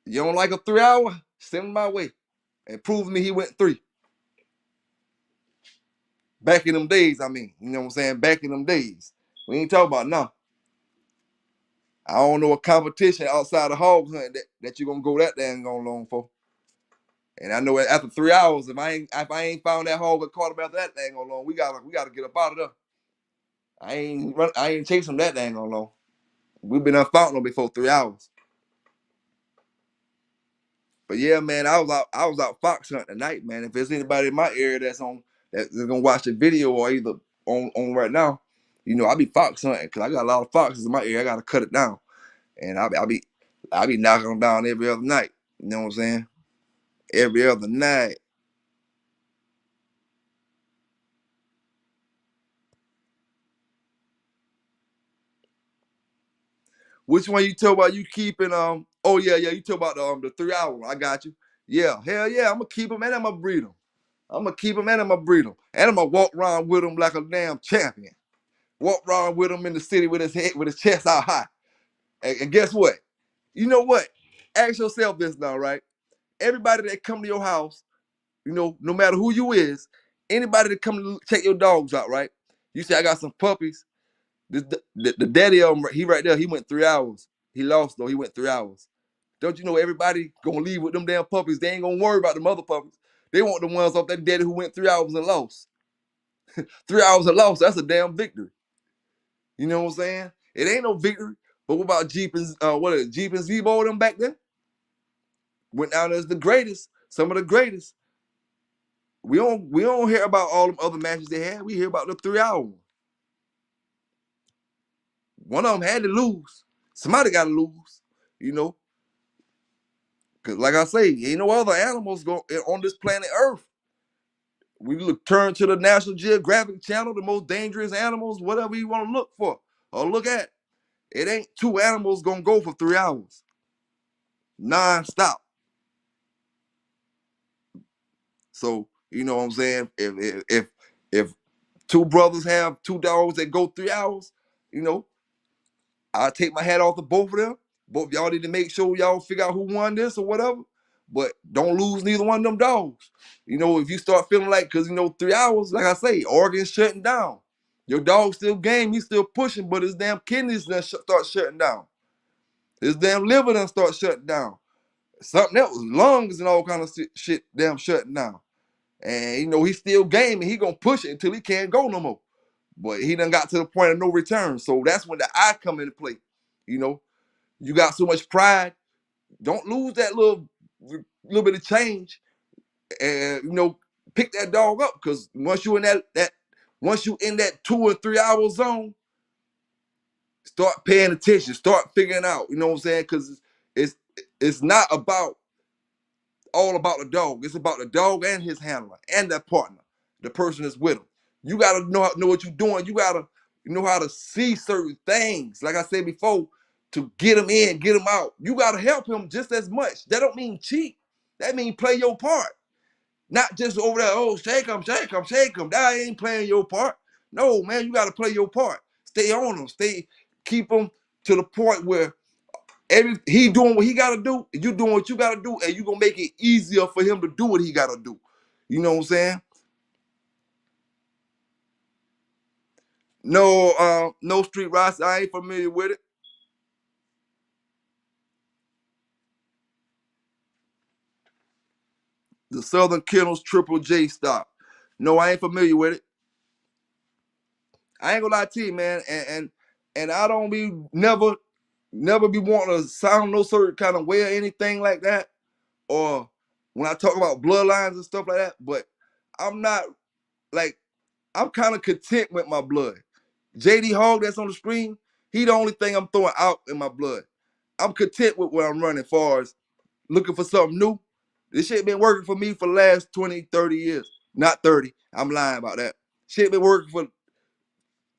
you don't like a 3 hour? Send him my way. And prove me he went 3. Back in them days, I mean. You know what I'm saying? Back in them days. We ain't talking about now. I don't know a competition outside of hog hunting that you're gonna go that dang on long for. And I know after 3 hours, if I ain't found that hog or caught him after that dang on long, we gotta get up out of there. I ain't chasing that dang on long. We've been unfound them before 3 hours. But yeah, man, I was out fox hunting tonight, man. If there's anybody in my area that's gonna watch the video or either on right now, I be fox hunting because I got a lot of foxes in my area. I gotta cut it down. And I be knocking them down every other night. You know what I'm saying? Every other night. Which one you talk about? You keeping Oh yeah, you talk about the 3 hour one. I got you. Yeah, hell yeah, I'm gonna keep them and I'm gonna breed them. I'm gonna keep them and I'm gonna breed them. And I'm gonna walk around with them like a damn champion. Walk around with him in the city with his chest out high. And guess what? You know what? Ask yourself this now, right? Everybody that come to your house, no matter who you is, anybody that come to check your dogs out, right? You say I got some puppies. The daddy of them, he right there, he went 3 hours. He lost though, he went 3 hours. Don't you know everybody gonna leave with them damn puppies? They ain't gonna worry about the mother puppies. They want the ones off that daddy who went 3 hours and lost. 3 hours and lost, that's a damn victory. You know what I'm saying? It ain't no victory. But what about Jeep and Jeep and Zebo them back then? Went down as the greatest, some of the greatest. We don't hear about all them other matches they had. We hear about the 3 hour one. One of them had to lose. Somebody got to lose, you know. Cause like I say, ain't no other animals on this planet Earth. We turn to the National Geographic Channel, the most dangerous animals, whatever you want to look for or look at. It ain't two animals gonna go for 3 hours, non-stop. So you know what I'm saying. If two brothers have two dogs that go 3 hours, you know, I take my hat off to both of them. Both y'all need to make sure y'all figure out who won this or whatever. But don't lose neither one of them dogs. You know, if you start feeling like, because, 3 hours, like I say, organs shutting down. Your dog still game, he's still pushing, but his damn kidneys done start shutting down. His damn liver done start shutting down. Something else, lungs and all kind of shit damn shutting down. And, he's still game and he going to push it until he can't go no more. But he done got to the point of no return. So that's when the eye come into play. You got so much pride. Don't lose that little bit of change, and pick that dog up. Because once you in that 2 or 3 hour zone, start paying attention, start figuring out. You know what I'm saying? Because it's not all about the dog. It's about the dog and his handler and that partner, the person that's with him. You gotta know what you're doing. You gotta know how to see certain things. Like I said before, to get him in, get him out. You gotta help him just as much. That don't mean cheat. That mean play your part. Not just over there, oh, shake him, shake him, shake him. That ain't playing your part. No, man, you gotta play your part. Stay on him. Keep him to the point where he doing what he gotta do, and you doing what you gotta do, and you gonna make it easier for him to do what he gotta do. You know what I'm saying? No street rice. I ain't familiar with it. The Southern Kennels Triple J stop. No, I ain't familiar with it. I ain't gonna lie to you, man, and I don't be never be wanting to sound no certain kind of way or anything like that. Or when I talk about bloodlines and stuff like that, but I'm not like I'm kind of content with my blood. JD Hogg that's on the screen, he the only thing I'm throwing out in my blood. I'm content with what I'm running far as looking for something new. This shit been working for me for the last 20, 30 years. Not 30. I'm lying about that. Shit been working for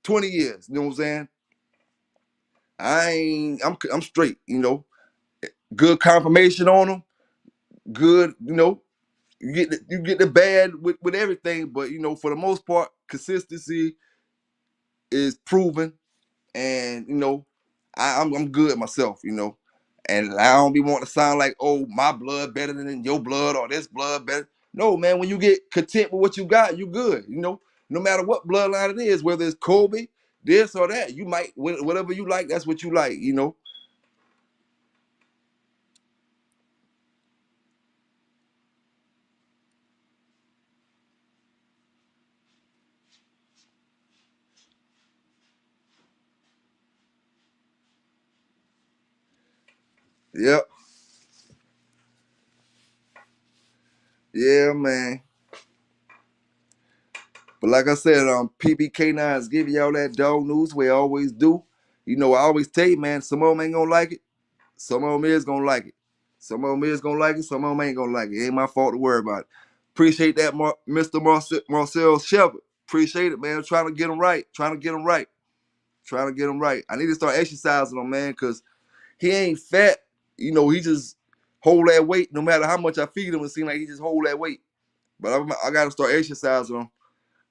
20 years. You know what I'm saying? I'm straight, Good confirmation on them. Good, you get the bad with everything, but for the most part, consistency is proven, and I'm good myself, and I don't be wanting to sound like, oh, my blood better than your blood or this blood better. No, man, when you get content with what you got, you good, no matter what bloodline it is, whether it's Kobe, this or that, you might whatever you like, that's what you like. Yep. Yeah, man. But like I said, PBK9 is giving y'all that dog news. We always do. I always tell you, man, some of them ain't gonna like it. Some of them is gonna like it. Some of them is gonna like it. Some of them ain't gonna like it. It ain't my fault to worry about it. Appreciate that, Mr. Marcel Shepard. Appreciate it, man. Trying to get him right. Trying to get him right. Trying to get him right. I need to start exercising him, man, because he ain't fat. He just hold that weight. No matter how much I feed him, it seems like he just hold that weight. But I got to start exercising him.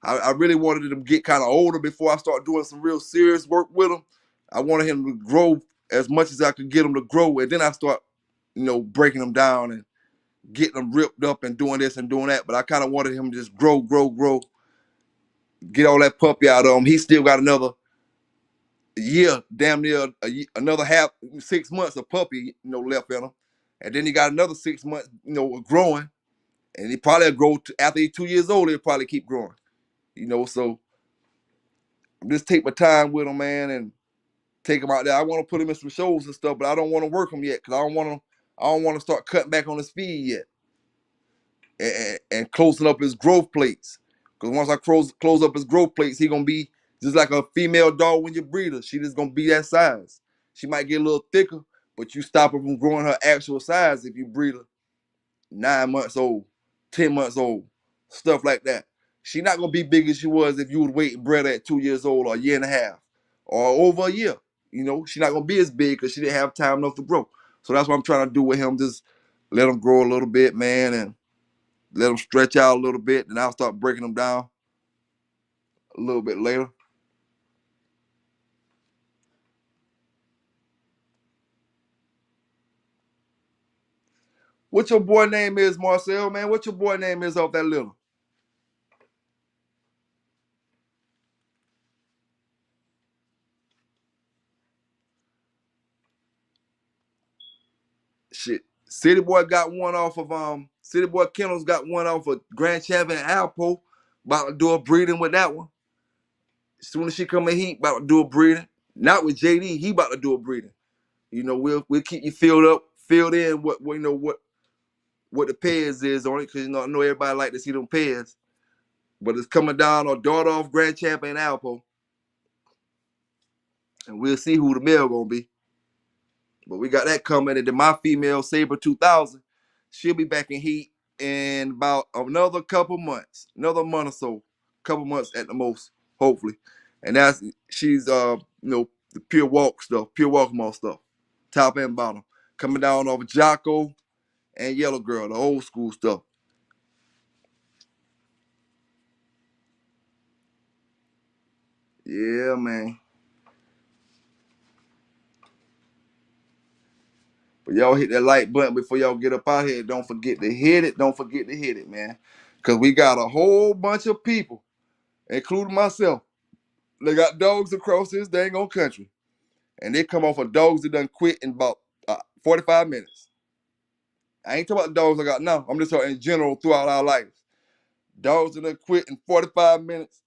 I really wanted him to get kind of older before I start doing some real serious work with him. I wanted him to grow as much as I could get him to grow, and then I start, breaking him down and getting him ripped up and doing this and doing that. But I kind of wanted him to just grow, grow, grow. get all that puppy out of him. He still got another year, damn near another half 6 months of puppy, left in him, and then he got another 6 months, growing, and he probably grow after he's 2 years old. He'll probably keep growing, So just take my time with him, man, and take him out there. I want to put him in some shows and stuff, but I don't want to work him yet because I don't want to start cutting back on his feed yet, and closing up his growth plates. Because once I close up his growth plates, he gonna be just like a female dog when you breed her. She just gonna be that size. She might get a little thicker, but you stop her from growing her actual size if you breed her 9 months old, 10 months old, stuff like that. She not gonna be big as she was if you would wait and bred her at 2 years old or a year and a half or over a year. She not gonna be as big because she didn't have time enough to grow. So that's what I'm trying to do with him. Just let him grow a little bit, man, and let them stretch out a little bit, then I'll start breaking them down a little bit later. What your boy name is, Marcel, man? What your boy name is off that little? Shit. City Boy got one off of City Boy Kennels got one off of Grand Champion Alpo. About to do a breeding with that one. As soon as she come in heat, about to do a breeding. Not with JD, he about to do a breeding. We'll keep you filled in what the pairs is on it, because I know everybody like to see them pairs. But it's coming down on daughter off Grand Champion Alpo. And we'll see who the male gonna be. But we got that coming. And then my female Saber 2000, she'll be back in heat in about another couple months, another month or so, couple months at the most, hopefully. And she's the pure walk stuff, pure walk stuff, top and bottom, coming down over Jocko and Yellow Girl, the old school stuff. Yeah, man. But y'all hit that like button before y'all get up out here. Don't forget to hit it. Don't forget to hit it, man. Because we got a whole bunch of people, including myself. They got dogs across this dang old country. And they come off of dogs that done quit in about 45 minutes. I ain't talking about dogs I got now. I'm just talking in general throughout our lives. Dogs that done quit in 45 minutes.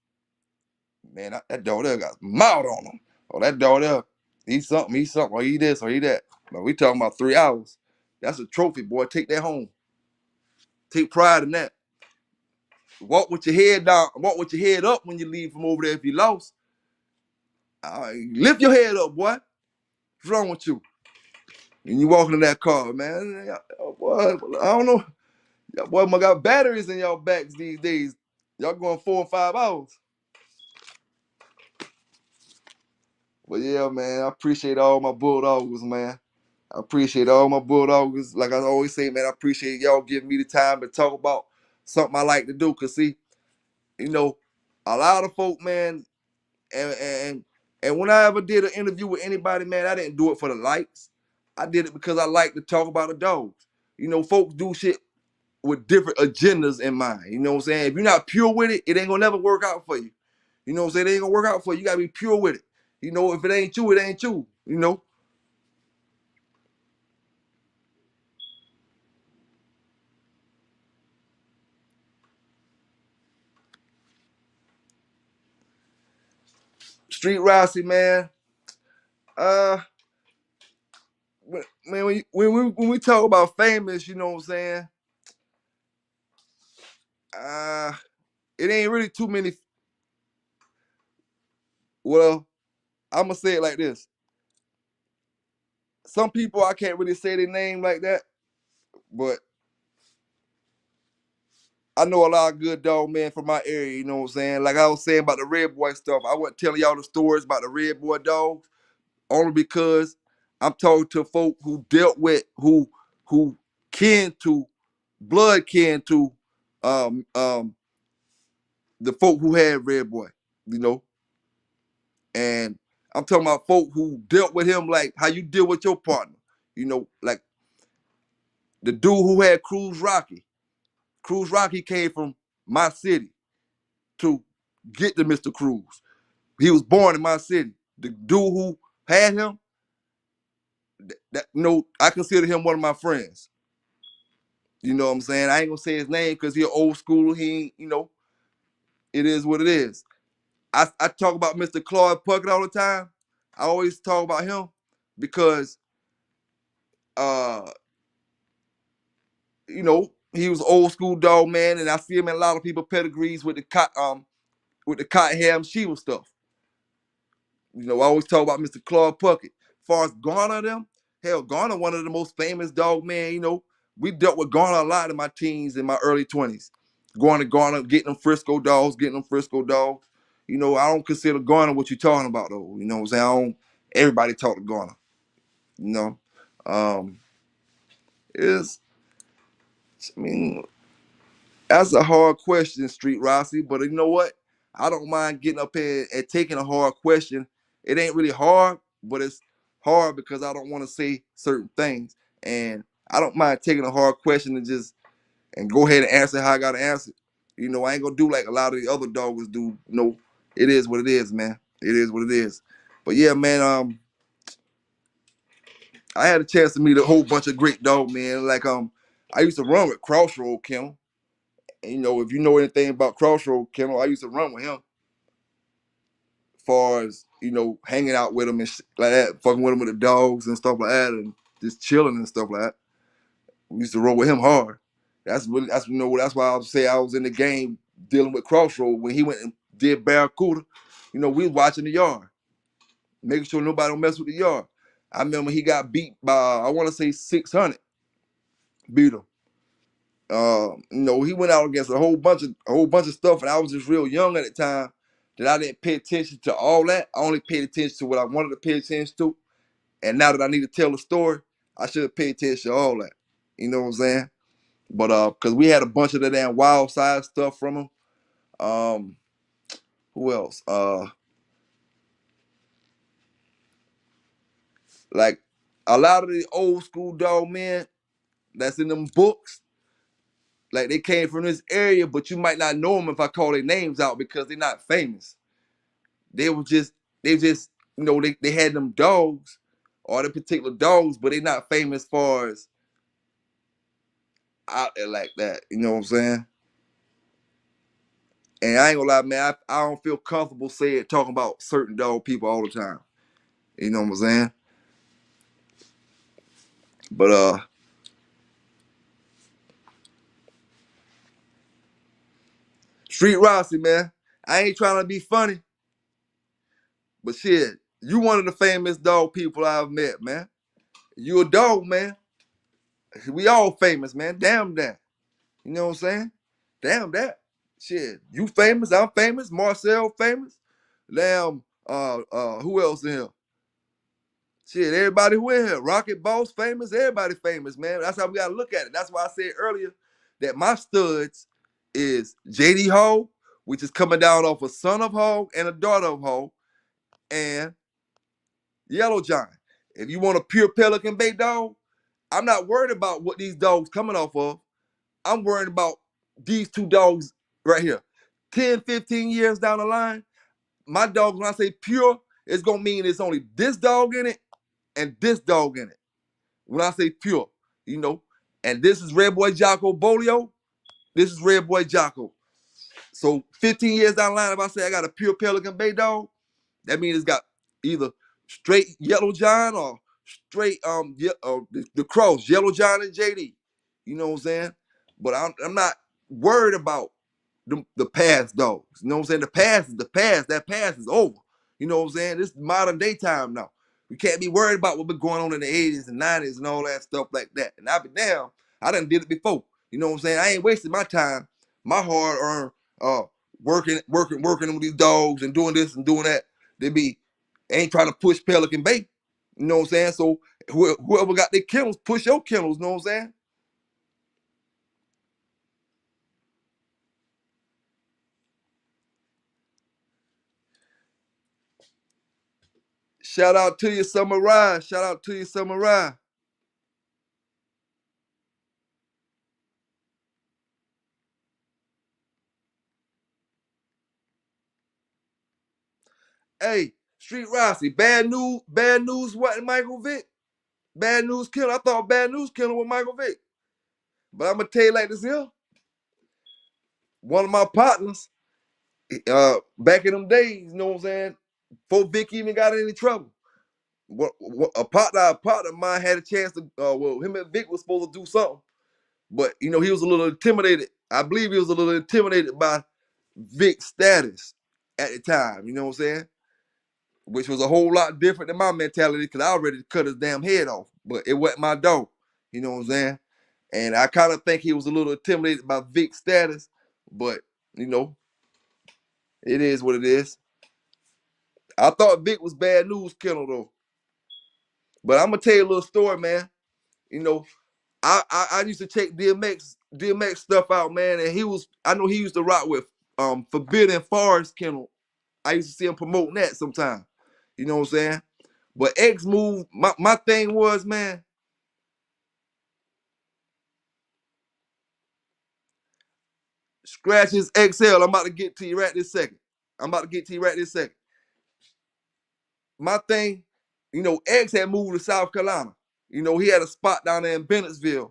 Man, that dog there got mouth on them. Oh, that dog there, he's something, or he this, or he that. But we talking about 3 hours. That's a trophy, boy. Take that home. Take pride in that. Walk with your head down. Walk with your head up when you leave from over there if you lost. Lift your head up, boy. What's wrong with you? And you walking in that car, man. Boy, I don't know. Y'all boy, I got batteries in y'all backs these days. Y'all going 4 or 5 hours. But yeah, man, I appreciate all my bulldogs, man. I appreciate all my bulldogs. Like I always say, man, I appreciate y'all giving me the time to talk about something I like to do. Cause see, a lot of folk, man, and when I ever did an interview with anybody, man, I didn't do it for the likes. I did it because I like to talk about the dogs. Folks do shit with different agendas in mind. You know what I'm saying? If you're not pure with it, it ain't gonna never work out for you. You know what I'm saying? It ain't gonna work out for you. You gotta be pure with it. If it ain't you, it ain't you. Street Rossi, man. Uh, man, when we talk about famous, you know what I'm saying? Uh, it ain't really too many. Well, I'm gonna say it like this. Some people I can't really say their name like that, but I know a lot of good dog men from my area, you know what I'm saying? Like I was saying about the Red Boy stuff. I wasn't telling y'all the stories about the Red Boy dogs only because I'm talking to folk who dealt with, who kin to, blood kin to the folk who had Red Boy, you know? And I'm talking about folk who dealt with him like how you deal with your partner. Like the dude who had Cruz Rocky. Cruz Rocky came from my city to get to Mr. Cruz. He was born in my city. The dude who had him, I consider him one of my friends. You know what I'm saying? I ain't gonna say his name because he old school. He ain't, it is what it is. I talk about Mr. Claude Puckett all the time. I always talk about him because uh, he was old school dog man, and I see him in a lot of people pedigrees with the cotton ham Shiva stuff. I always talk about Mr. Claude Puckett. As far as Garner them, hell, Garner one of the most famous dog man. We dealt with Garner a lot in my teens and my early 20s. Going to Garner, getting them Frisco dogs, getting them Frisco dogs. I don't consider Garner what you're talking about though. You know what I'm saying? Everybody talk to Garner. You know, um, it's I mean that's a hard question, Street Rossi. But you know what? I don't mind getting up here and taking a hard question. It ain't really hard, but it's hard because I don't want to say certain things. And I don't mind taking a hard question and go ahead and answer how I gotta answer. I ain't gonna do like a lot of the other doggers do. It is what it is, man. It is what it is. But yeah, man, I had a chance to meet a whole bunch of great dog men. Like I used to run with Crossroad Kennel. And, if you know anything about Crossroad Kennel, I used to run with him. Far as hanging out with him and like that, fucking with him with the dogs and stuff like that, and just chilling and stuff like that. We used to roll with him hard. That's why I would say I was in the game dealing with Crossroad when he went and did Barracuda. We was watching the yard, making sure nobody don't mess with the yard. I remember he got beat by I want to say 600, beat him. He went out against a whole bunch of stuff, and I was just real young at the time that I didn't pay attention to all that. I only paid attention to what I wanted to pay attention to. And now that I need to tell the story, I should have paid attention to all that. You know what I'm saying? But because we had a bunch of the damn wild side stuff from him. Um, who else? Like a lot of the old school dog men that's in them books, like they came from this area, but you might not know them if I call their names out because they're not famous. They were just, they had them dogs or the particular dogs, but they're not famous far as out there like that. You know what I'm saying? And I ain't gonna lie, man, I don't feel comfortable talking about certain dog people all the time. You know what I'm saying? But Street Rossi, man, I ain't trying to be funny, but shit, you one of the famous dog people I've met, man. You a dog, man. We all famous, man. Damn that. You know what I'm saying? Damn that. Shit, you famous, I'm famous, Marcel famous. Damn, who else in here? Shit, everybody who in here. Rocket Boss famous, everybody famous, man. That's how we gotta look at it. That's why I said earlier that my studs is JD Hall, which is coming down off a son of Hall and a daughter of Hall, and Yellow Giant. If you want a pure Pelican Bay dog, I'm not worried about what these dogs coming off of. I'm worried about these two dogs right here. 10, 15 years down the line, my dogs, when I say pure, it's gonna mean it's only this dog in it and this dog in it. When I say pure, you know. And this is Red Boy Jocko Bolio. This is Red Boy Jocko. So 15 years down the line, if I say I got a pure Pelican Bay dog, that means it's got either straight Yellow John or straight the cross, Yellow John and JD. You know what I'm saying? But I'm not worried about the past dogs. You know what I'm saying? The past is the past. That past is over. You know what I'm saying? This is modern day time now. We can't be worried about what been going on in the 80s and 90s and all that stuff like that. And I'll be damn, I done did it before. You know what I'm saying? I ain't wasting my time, my hard earned working with these dogs and doing this and doing that. They ain't trying to push Pelican Bay. You know what I'm saying? So whoever got their kennels, push your kennels, you know what I'm saying? Shout out to you, Samurai. Shout out to you, Samurai. Hey, Street Rossi, bad news wasn't Michael Vick. Bad News Killer. I thought Bad News Killer was Michael Vick. But I'm gonna tell you like this here. One of my partners, back in them days, you know what I'm saying, before Vic even got in any trouble. A partner of mine had a chance to, well, him and Vic was supposed to do something. But, you know, he was a little intimidated. I believe he was a little intimidated by Vic's status at the time, you know what I'm saying? Which was a whole lot different than my mentality because I already cut his damn head off. But it wasn't my dog, you know what I'm saying? And I kind of think he was a little intimidated by Vic's status. But, you know, it is what it is. I thought Vic was Bad News Killer, though. But I'm going to tell you a little story, man. You know, I used to check DMX stuff out, man, and I know he used to rock with Forbidden Forest Kennel. I used to see him promoting that sometime. You know what I'm saying? But X move, my thing was, man, Scratches XL. I'm about to get to you right this second. My thing, you know, X had moved to South Carolina. You know, he had a spot down there in Bennettsville.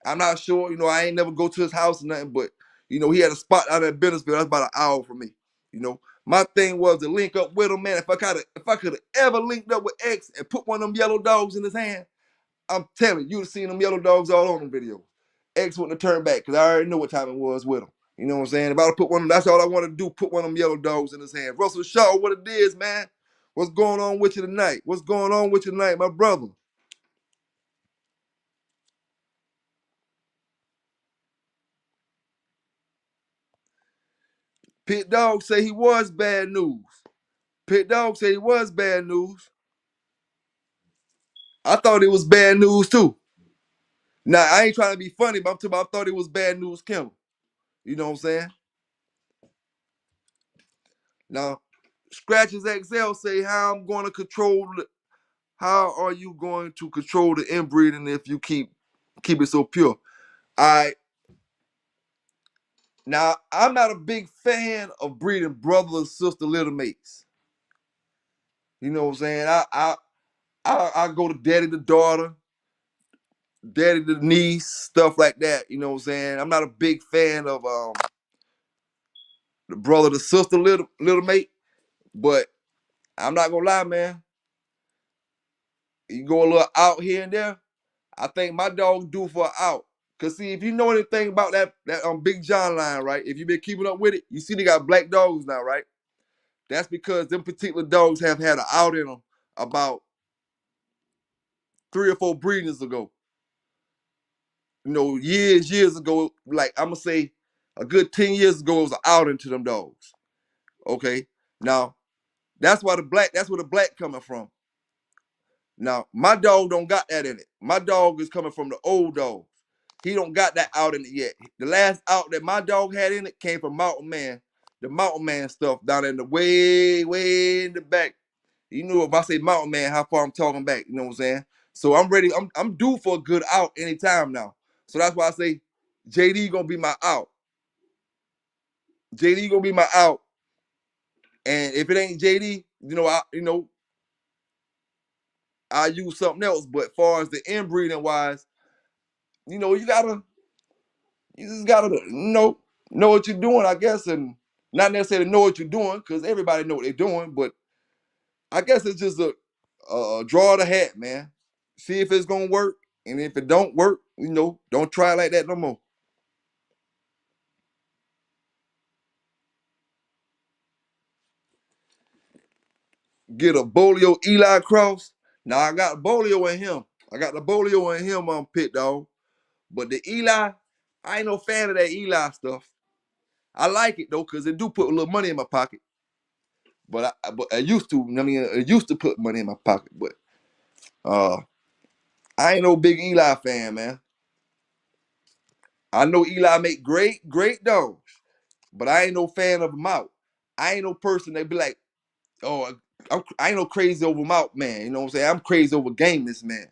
I'm not sure, you know, I ain't never go to his house or nothing, but, you know, he had a spot down there in Bennettsville. That's about an hour from me, you know. My thing was to link up with him, man. If I could have ever linked up with X and put one of them yellow dogs in his hand, I'm telling you, you'd have seen them yellow dogs all on the video. X wouldn't have turned back because I already knew what time it was with him. You know what I'm saying? If I would put one, that's all I want to do, put one of them yellow dogs in his hand. Russell Shaw, what it is, man? What's going on with you tonight? What's going on with you tonight, my brother? Pit Dog say he was bad news. Pit Dog say he was bad news. I thought it was bad news too. Now, I ain't trying to be funny, but I thought it was Bad News Kennel. You know what I'm saying? Now, Scratches XL say how are you going to control the inbreeding if you keep it so pure? All right. Now, I'm not a big fan of breeding brother and sister little mates. You know what I'm saying? I go to daddy to daughter, daddy to niece, stuff like that. You know what I'm saying? I'm not a big fan of the brother to sister little mate, but I'm not gonna lie, man. You go a little out here and there. I think my dog due for an out. Cause see, if you know anything about that Big John line, right? If you've been keeping up with it, you see they got black dogs now, right? That's because them particular dogs have had an out in them about 3 or 4 breedings ago. You know, years ago, like I'm gonna say a good 10 years ago, it was an outing to them dogs. Okay. Now, that's where the black coming from. Now, my dog don't got that in it. My dog is coming from the old dog. He don't got that out in it yet. The last out that my dog had in it came from Mountain Man. The Mountain Man stuff down in the way in the back. You know, if I say Mountain Man, how far I'm talking back. You know what I'm saying? So I'm ready. I'm due for a good out anytime now. So that's why I say JD gonna be my out. JD gonna be my out. And if it ain't JD, I use something else. But as far as the inbreeding wise, you just gotta know what you're doing, I guess, and not necessarily know what you're doing because everybody know what they're doing. But I guess it's just a draw of the hat, man. See if it's gonna work, and if it don't work, don't try like that no more. Get a Bolio Eli cross. Now I got Bolio in him. I got the Bolio in him on Pit Dog. But the Eli, I ain't no fan of that Eli stuff. I like it though, because it do put a little money in my pocket. But I used to, it used to put money in my pocket. But uh I ain't no big Eli fan, man. I know Eli make great dogs, but I ain't no fan of him out. I ain't no person that be like, oh, I ain't no crazy over mouth man. You know what I'm saying? I'm crazy over gameness, man.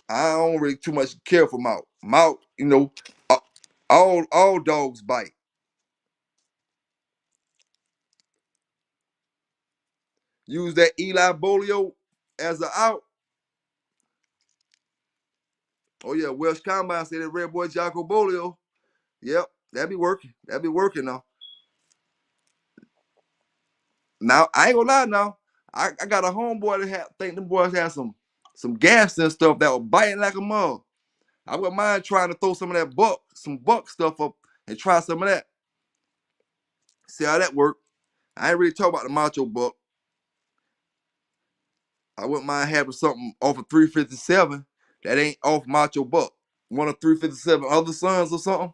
I don't really too much care for mouth. Mouth, uh, all dogs bite. Use that Eli Bolio as an out. Oh yeah, Welsh Combine said that red boy Jocko Bolio. Yep, that'd be working. That'd be working now. Now I ain't gonna lie now. I got a homeboy that think them boys had some gas and stuff that was biting like a mug. I wouldn't mind trying to throw some of that some buck stuff up and try some of that. See how that work. I ain't really talk about the macho buck. I wouldn't mind having something off of 357 that ain't off macho buck. One of 357 other sons or something.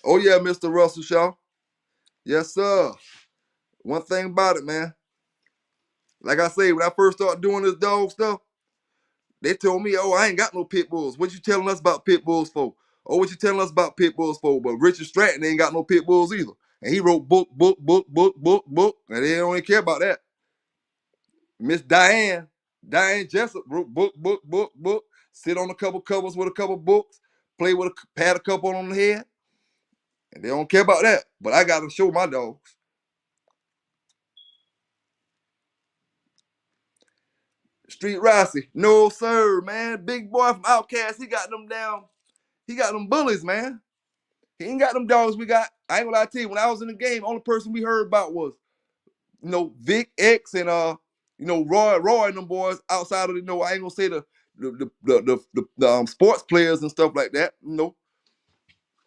Oh yeah, Mr. Russell Shaw. Yes, sir. One thing about it, man. Like I say, when I first started doing this dog stuff, they told me, "Oh, I ain't got no pit bulls. What you telling us about pit bulls for? Oh, what you telling us about pit bulls for?" But Richard Stratton ain't got no pit bulls either, and he wrote book, and they don't even care about that. Miss Diane Jessup wrote book. Sit on a couple covers with a couple books, play with pat a couple on the head, and they don't care about that. But I got to show my dogs. Street Rossi, no sir, man. Big boy from Outcast, he got them down. He got them bullies, man. He ain't got them dogs we got. I ain't gonna lie to you. When I was in the game, only person we heard about was, Vic X and Roy and them boys outside of I ain't gonna say the sports players and stuff like that.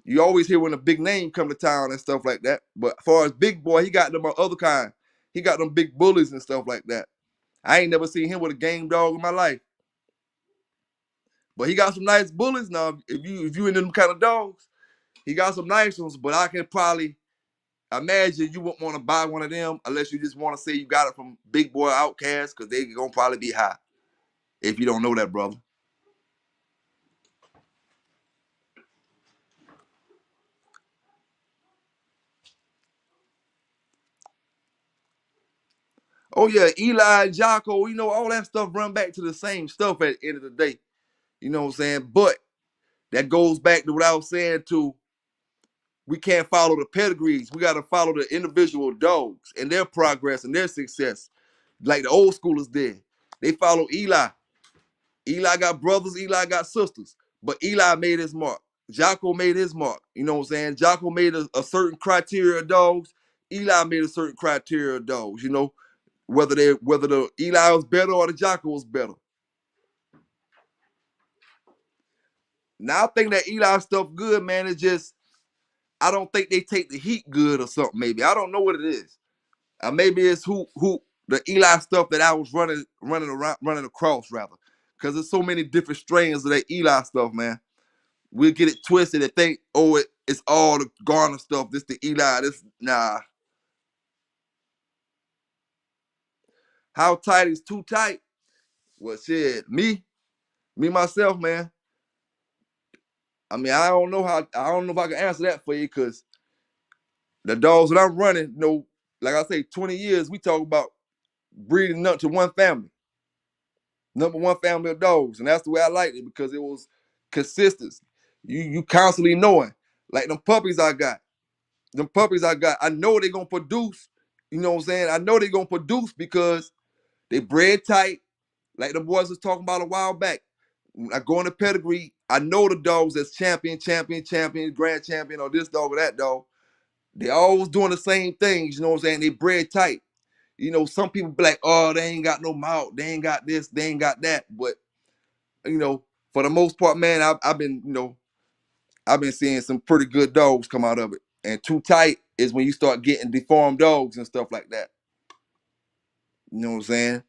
You always hear when a big name come to town and stuff like that. But as far as big boy, he got them other kind. He got them big bullies and stuff like that. I ain't never seen him with a game dog in my life. But he got some nice bullies now. If you into them kind of dogs, he got some nice ones. But I can probably imagine you wouldn't want to buy one of them unless you just want to say you got it from Big Boy Outcast, because they gonna probably be high if you don't know that, brother. Oh yeah, Eli, Jocko, all that stuff run back to the same stuff at the end of the day. You know what I'm saying? But that goes back to what I was saying to, we can't follow the pedigrees. We got to follow the individual dogs and their progress and their success, like the old schoolers did. They follow Eli. Eli got brothers, Eli got sisters. But Eli made his mark. Jocko made his mark. You know what I'm saying? Jocko made a certain criteria of dogs. Eli made a certain criteria of dogs. Whether the Eli was better or the Jocko was better. Now I think that Eli stuff good, man. It's just, I don't think they take the heat good or something. Maybe I don't know what it is. Maybe it's who the Eli stuff that I was running across rather, because there's so many different strains of that Eli stuff, man. We'll get it twisted and think, oh, it's all the Garner stuff. This the Eli. This nah. How tight is too tight? Well, shit, me myself, man. I mean, I don't know if I can answer that for you, because the dogs that I'm running, like I say, 20 years, we talk about breeding up to one family. Number one family of dogs. And that's the way I liked it, because it was consistency. You constantly knowing. Like them puppies I got. I know they're gonna produce. You know what I'm saying? I know they're gonna produce because they bred tight. Like the boys was talking about a while back. When I go in the pedigree, I know the dogs that's champion, grand champion, or this dog or that dog. They always doing the same things, you know what I'm saying? They bred tight. Some people be like, oh, they ain't got no mouth, they ain't got this, they ain't got that. But, for the most part, man, I've been seeing some pretty good dogs come out of it. And too tight is when you start getting deformed dogs and stuff like that. You know what I'm saying?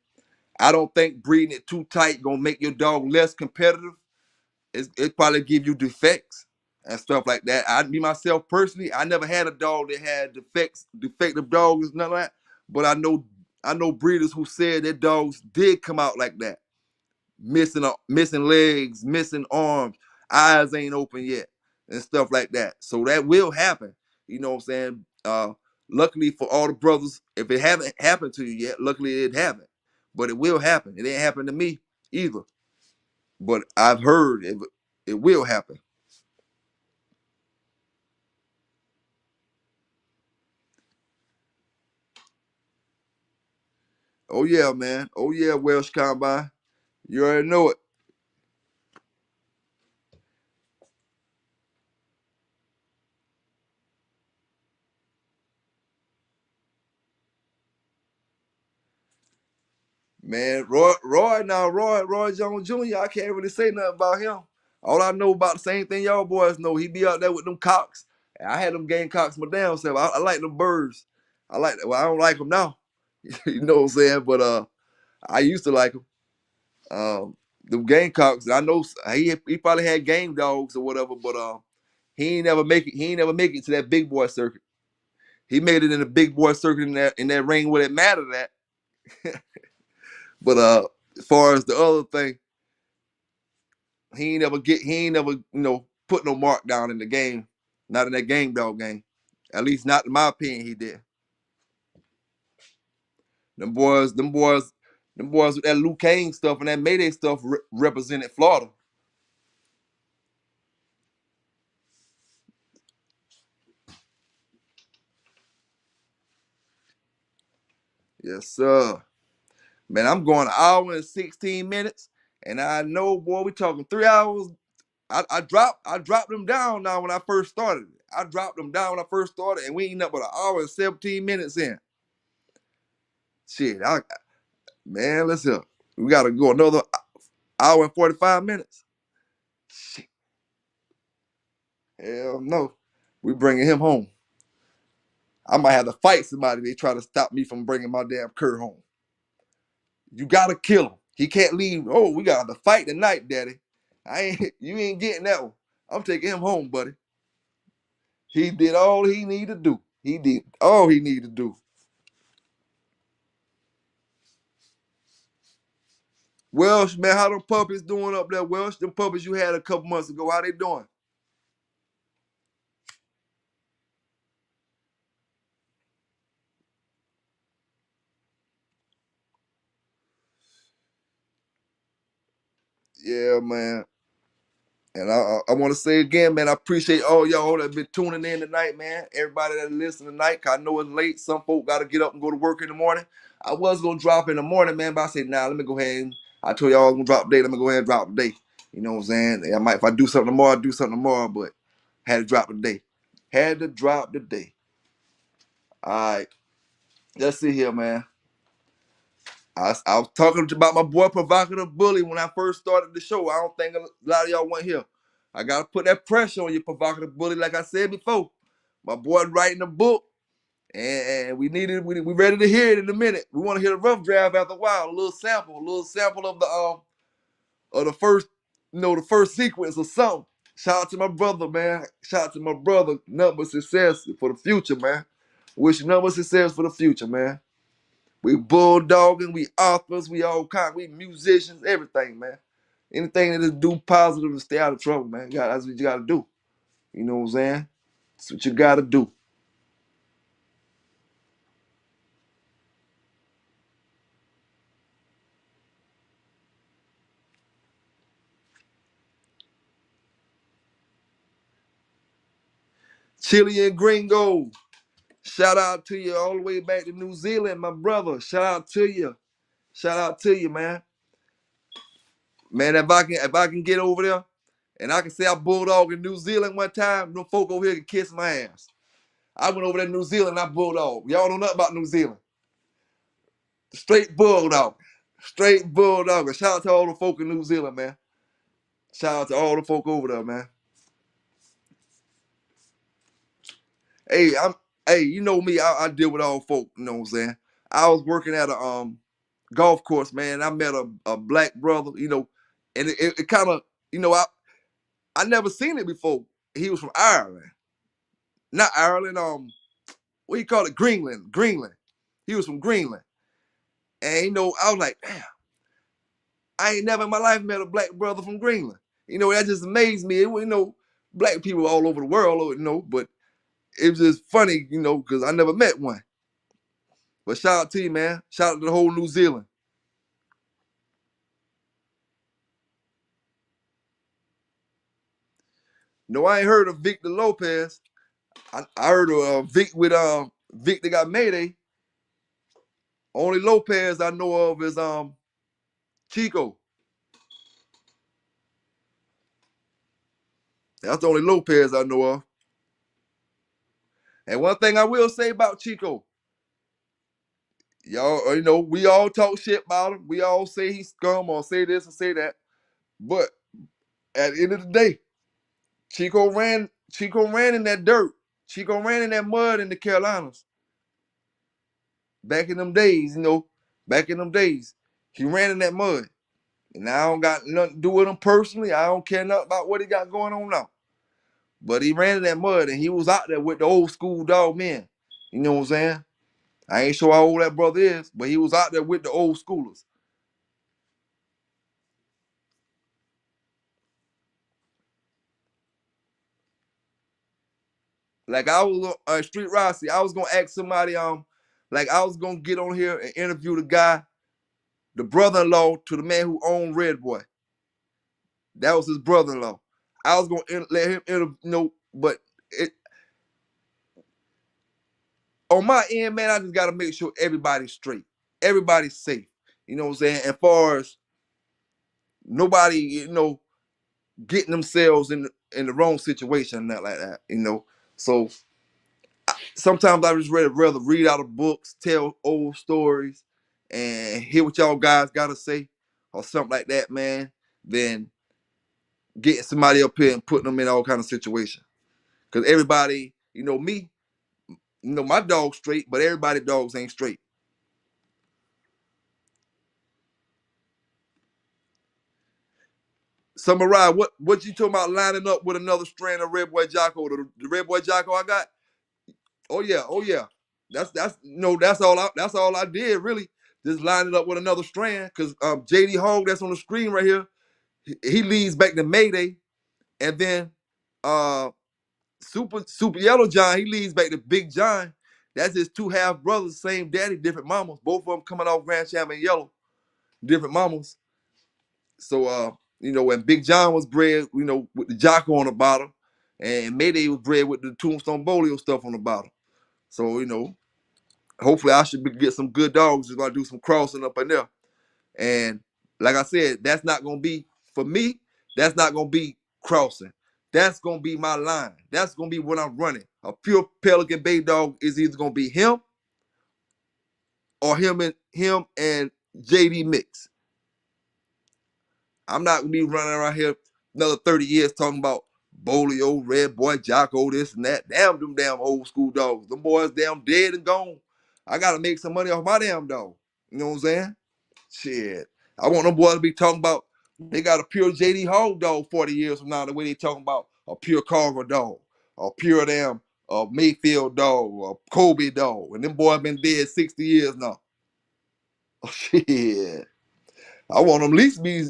I don't think breeding it too tight gonna make your dog less competitive. It probably give you defects and stuff like that. Me myself personally, I never had a dog that had defective dogs, none of that. But I know breeders who said their dogs did come out like that, missing legs, missing arms, eyes ain't open yet, and stuff like that. So that will happen. You know what I'm saying? Luckily for all the brothers, if it haven't happened to you yet, luckily it haven't. but it will happen. It ain't happened to me either, but I've heard it will happen. Oh yeah, man. Oh yeah, Welsh Combine. You already know it. Man, Roy Jones Jr., I can't really say nothing about him. All I know about the same thing y'all boys know. He be out there with them cocks. And I had them gamecocks my damn self. I like them birds. I like well, I don't like them now. You know what I'm saying? But I used to like them. Them gamecocks, I know he probably had game dogs or whatever, but he ain't never make it. He ain't never make it to that big boy circuit. He made it in the big boy circuit in that ring where it mattered at. But as far as the other thing, he ain't never put no mark down in the game, not in that game dog game. At least not in my opinion, he did. Them boys with that Luke Kane stuff and that Mayday stuff represented Florida. Yes, sir. Man, I'm going an hour and 16 minutes, and I know, boy, we talking 3 hours. I dropped them down now when I first started. I dropped them down when I first started, and we ain't up but an hour and 17 minutes in. Shit, man, listen, we gotta go another hour and 45 minutes. Shit, hell no. We bringing him home. I might have to fight somebody. They try to stop me from bringing my damn Kurt home. You gotta kill him. He can't leave. Oh, we got to fight tonight, Daddy. You ain't getting that one. I'm taking him home, buddy. He did all he needed to do. He did all he needed to do. Welsh, man, how them puppies doing up there, Welsh? Them puppies you had a couple months ago, how they doing? Yeah, man. And I want to say again, man, I appreciate all y'all that been tuning in tonight, man. Everybody that listen tonight, 'cause I know it's late. Some folk got to get up and go to work in the morning. I was going to drop in the morning, man, but I said, nah, let me go ahead and, I told y'all I was going to drop today. Let me go ahead and drop today. You know what I'm saying? I might, if I do something tomorrow, I'll do something tomorrow, but had to drop today. Had to drop today. All right. Let's see here, man. I was talking about my boy Provocative Bully when I first started the show. I don't think a lot of y'all want here. I gotta put that pressure on you, Provocative Bully, like I said before. My boy writing a book, and we ready to hear it in a minute. We want to hear the rough draft after a while, a little sample of the first, the first sequence or something. Shout out to my brother, man. Shout out to my brother. Nothing but success for the future, man. Wish you nothing but success for the future, man. We bulldogging, we authors, we all kind, we musicians, everything, man. Anything that is do positive to stay out of trouble, man. That's what you gotta do. You know what I'm saying? That's what you gotta do. Chili and Gringo, shout out to you all the way back to New Zealand, my brother. Shout out to you. Shout out to you, man. Man, if I can get over there and I can say I bulldog in New Zealand one time, them folk over here can kiss my ass. I went over there to New Zealand and I bulldog. Y'all know nothing about New Zealand. Straight bulldog. Straight bulldog. Shout out to all the folk in New Zealand, man. Shout out to all the folk over there, man. Hey, you know me, I deal with all folk, you know what I'm saying? I was working at a golf course, man. I met a black brother, and it kind of, I never seen it before. He was from Ireland. Not Ireland, what do you call it? Greenland. Greenland. He was from Greenland. And I was like, damn, I ain't never in my life met a black brother from Greenland. That just amazed me. Black people all over the world, but it was just funny, because I never met one. But shout out to you, man. Shout out to the whole New Zealand. No, I ain't heard of Victor Lopez. I heard of Vic with Vic that got Mayday. Only Lopez I know of is Chico. That's the only Lopez I know of. And one thing I will say about Chico, y'all, we all talk shit about him. We all say he's scum or say this and say that. But at the end of the day, Chico ran in that dirt. Chico ran in that mud in the Carolinas. Back in them days, back in them days. He ran in that mud. And I don't got nothing to do with him personally. I don't care nothing about what he got going on now. But he ran in that mud and he was out there with the old school dog men. You know what I'm saying? I ain't sure how old that brother is, but he was out there with the old schoolers. Like I was Street Rossi, I was gonna ask somebody, like I was gonna get on here and interview the guy, the brother-in-law to the man who owned Red Boy. That was his brother-in-law. I was gonna let him interview, but it, on my end, man, I just gotta make sure everybody's straight, everybody's safe. You know what I'm saying? As far as nobody, getting themselves in the wrong situation and that like that. So sometimes I just rather read out of books, tell old stories, and hear what y'all guys gotta say, or something like that, man, than getting somebody up here and putting them in all kind of situations. Cause everybody, me, my dog's straight, but everybody dogs ain't straight. Samurai, what you talking about lining up with another strand of Red Boy Jocko, the Red Boy Jocko I got? Oh yeah, oh yeah. That's all I did really. Just line it up with another strand. Cause JD Hogg that's on the screen right here, he leads back to Mayday. And then Super Yellow John, he leads back to Big John. That's his two half brothers, same daddy, different mamas. Both of them coming off Grand Champion Yellow, different mamas. So when Big John was bred, with the Jocko on the bottom, and Mayday was bred with the Tombstone Bolio stuff on the bottom. So, hopefully I should get some good dogs if I do some crossing up in there. And like I said, that's not gonna be for me, that's not gonna be crossing. That's gonna be my line. That's gonna be what I'm running. A pure Pelican Bay dog is either gonna be him or him and JD Mix. I'm not gonna be running around here another 30 years talking about Bolio, Red Boy, Jocko, this and that. Damn them damn old school dogs. Them boys damn dead and gone. I gotta make some money off my damn dog. You know what I'm saying? Shit. I want them boys to be talking about they got a pure JD Hogg dog 40 years from now, the way they talking about a pure Carver dog, a pure damn Mayfield dog, a Kobe dog. And them boys been dead 60 years now. Oh, shit. I want them at least be,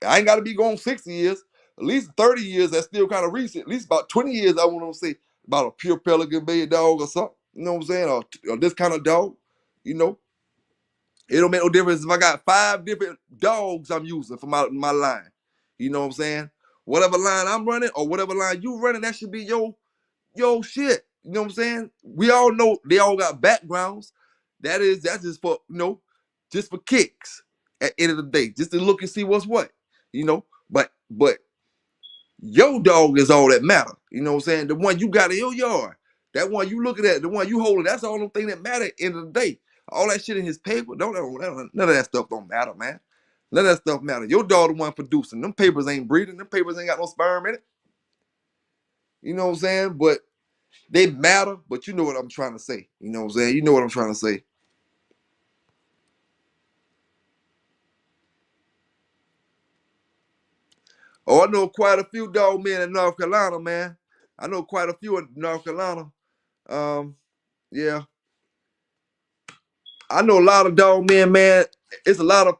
I ain't got to be going 60 years, at least 30 years. That's still kind of recent. At least about 20 years, I want them to say about a pure Pelican Bay dog or something. You know what I'm saying? Or this kind of dog, you know. It don't make no difference if I got 5 different dogs I'm using for my line. You know what I'm saying? Whatever line I'm running or whatever line you running, that should be your shit. You know what I'm saying? We all know they all got backgrounds. That's just for just for kicks at the end of the day, just to look and see what's what. But your dog is all that matter. You know what I'm saying? The one you got in your yard, that one you looking at, the one you holding, that's the only thing that matter at the end of the day. All that shit in his paper, none of that stuff don't matter, man. None of that stuff matter. Your dog the one producing. Them papers ain't breeding. Them papers ain't got no sperm in it. You know what I'm saying? But they matter, but you know what I'm trying to say. You know what I'm saying? You know what I'm trying to say. Oh, I know quite a few dog men in North Carolina, man. I know quite a few in North Carolina. Um, yeah. I know a lot of dog men, man. It's a lot of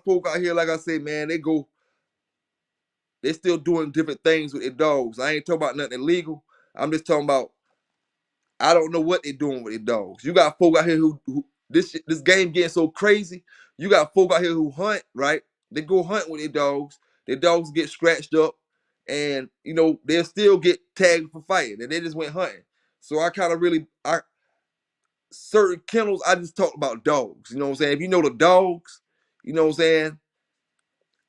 folk out here, like I say, man, they still doing different things with their dogs. I ain't talking about nothing illegal. I'm just talking about I don't know what they're doing with their dogs. You got folk out here who this game getting so crazy. You got folk out here who hunt, right? They go hunt with their dogs. Their dogs get scratched up, and they'll still get tagged for fighting, and they just went hunting. So I kind of really, I certain kennels, I just talk about dogs. You know what I'm saying? If you know the dogs, you know what I'm saying?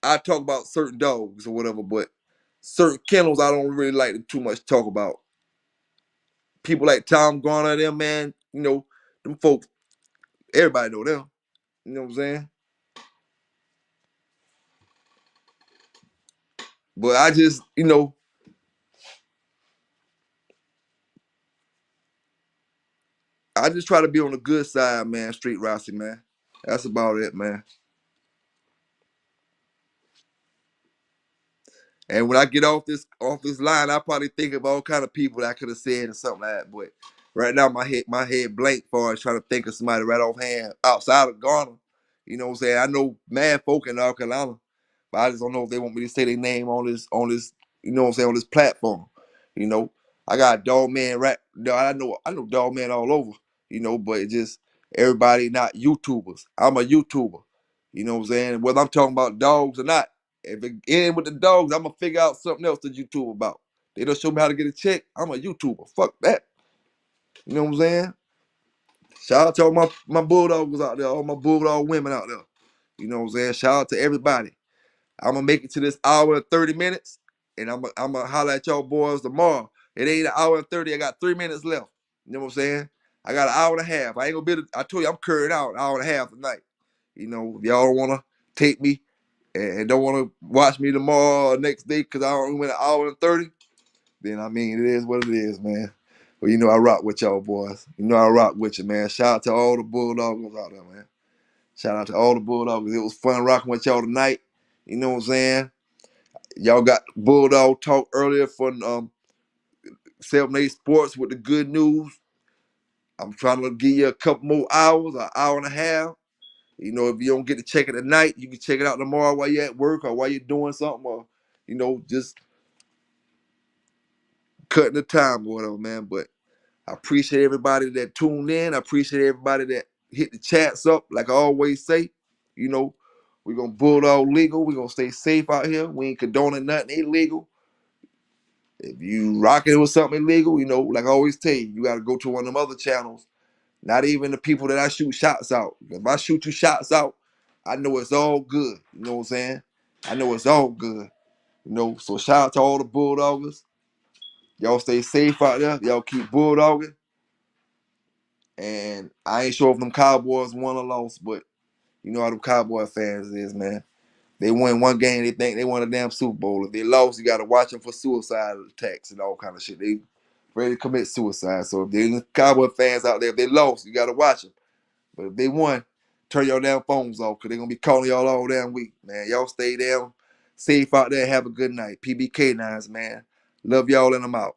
I talk about certain dogs or whatever, but certain kennels I don't really like to too much talk about. People like Tom Garner, them man, them folks, everybody know them. You know what I'm saying? But I just, I just try to be on the good side, man. Street Rossi, man. That's about it, man. And when I get off this line, I probably think of all kind of people that I could have said and something like that. But right now, my head blank for trying to think of somebody right offhand outside of Ghana. You know what I'm saying? I know mad folk in North Carolina, but I just don't know if they want me to say their name on this. You know what I'm saying, on this platform. You know, I got dog man right. I know dog man all over. But it just everybody not YouTubers. I'm a YouTuber. You know what I'm saying? Whether I'm talking about dogs or not. If it end with the dogs, I'm gonna figure out something else to YouTube about. They don't show me how to get a check. I'm a YouTuber. Fuck that. You know what I'm saying? Shout out to all my bulldogs out there, all my bulldog women out there. You know what I'm saying? Shout out to everybody. I'm gonna make it to this hour and 30 minutes, and I'm gonna holler at y'all boys tomorrow. It ain't an hour and 30. I got 3 minutes left. You know what I'm saying? I got an hour and a half. I ain't gonna be able to, I told you I'm curring out an hour and a half tonight. If y'all don't wanna take me and don't want to watch me tomorrow or next day because I only went an hour and 30, then I mean, it is what it is, man. But I rock with y'all boys. I rock with you, man. Shout out to all the Bulldoggers out there, man. Shout out to all the Bulldoggers. It was fun rocking with y'all tonight. You know what I'm saying? Y'all got Bulldog talk earlier from 7-8 Sports with the good news. I'm trying to give you a couple more hours, an hour and a half. If you don't get to check it tonight, you can check it out tomorrow while you're at work or while you're doing something, or just cutting the time or whatever, man. But I appreciate everybody that tuned in. I appreciate everybody that hit the chats up. Like I always say, we're gonna bulldog legal. We're gonna stay safe out here. We ain't condoning nothing illegal. If you rocking with something illegal, like I always tell you, you gotta go to one of them other channels. Not even the people that I shoot shots out. If I shoot you shots out, I know it's all good. You know what I'm saying? I know it's all good. So shout out to all the bulldoggers. Y'all stay safe out there. Y'all keep bulldogging. And I ain't sure if them Cowboys won or lost, but you know how them Cowboy fans is, man. They win one game, they think they won a damn Super Bowl. If they lost, you got to watch them for suicide attacks and all kind of shit. They ready to commit suicide. So if there's Cowboy fans out there, if they lost, you got to watch them. But if they won, turn your damn phones off because they're going to be calling y'all all damn week, man. Y'all stay down, safe out there, have a good night. PBK9s, man. Love y'all and I'm out.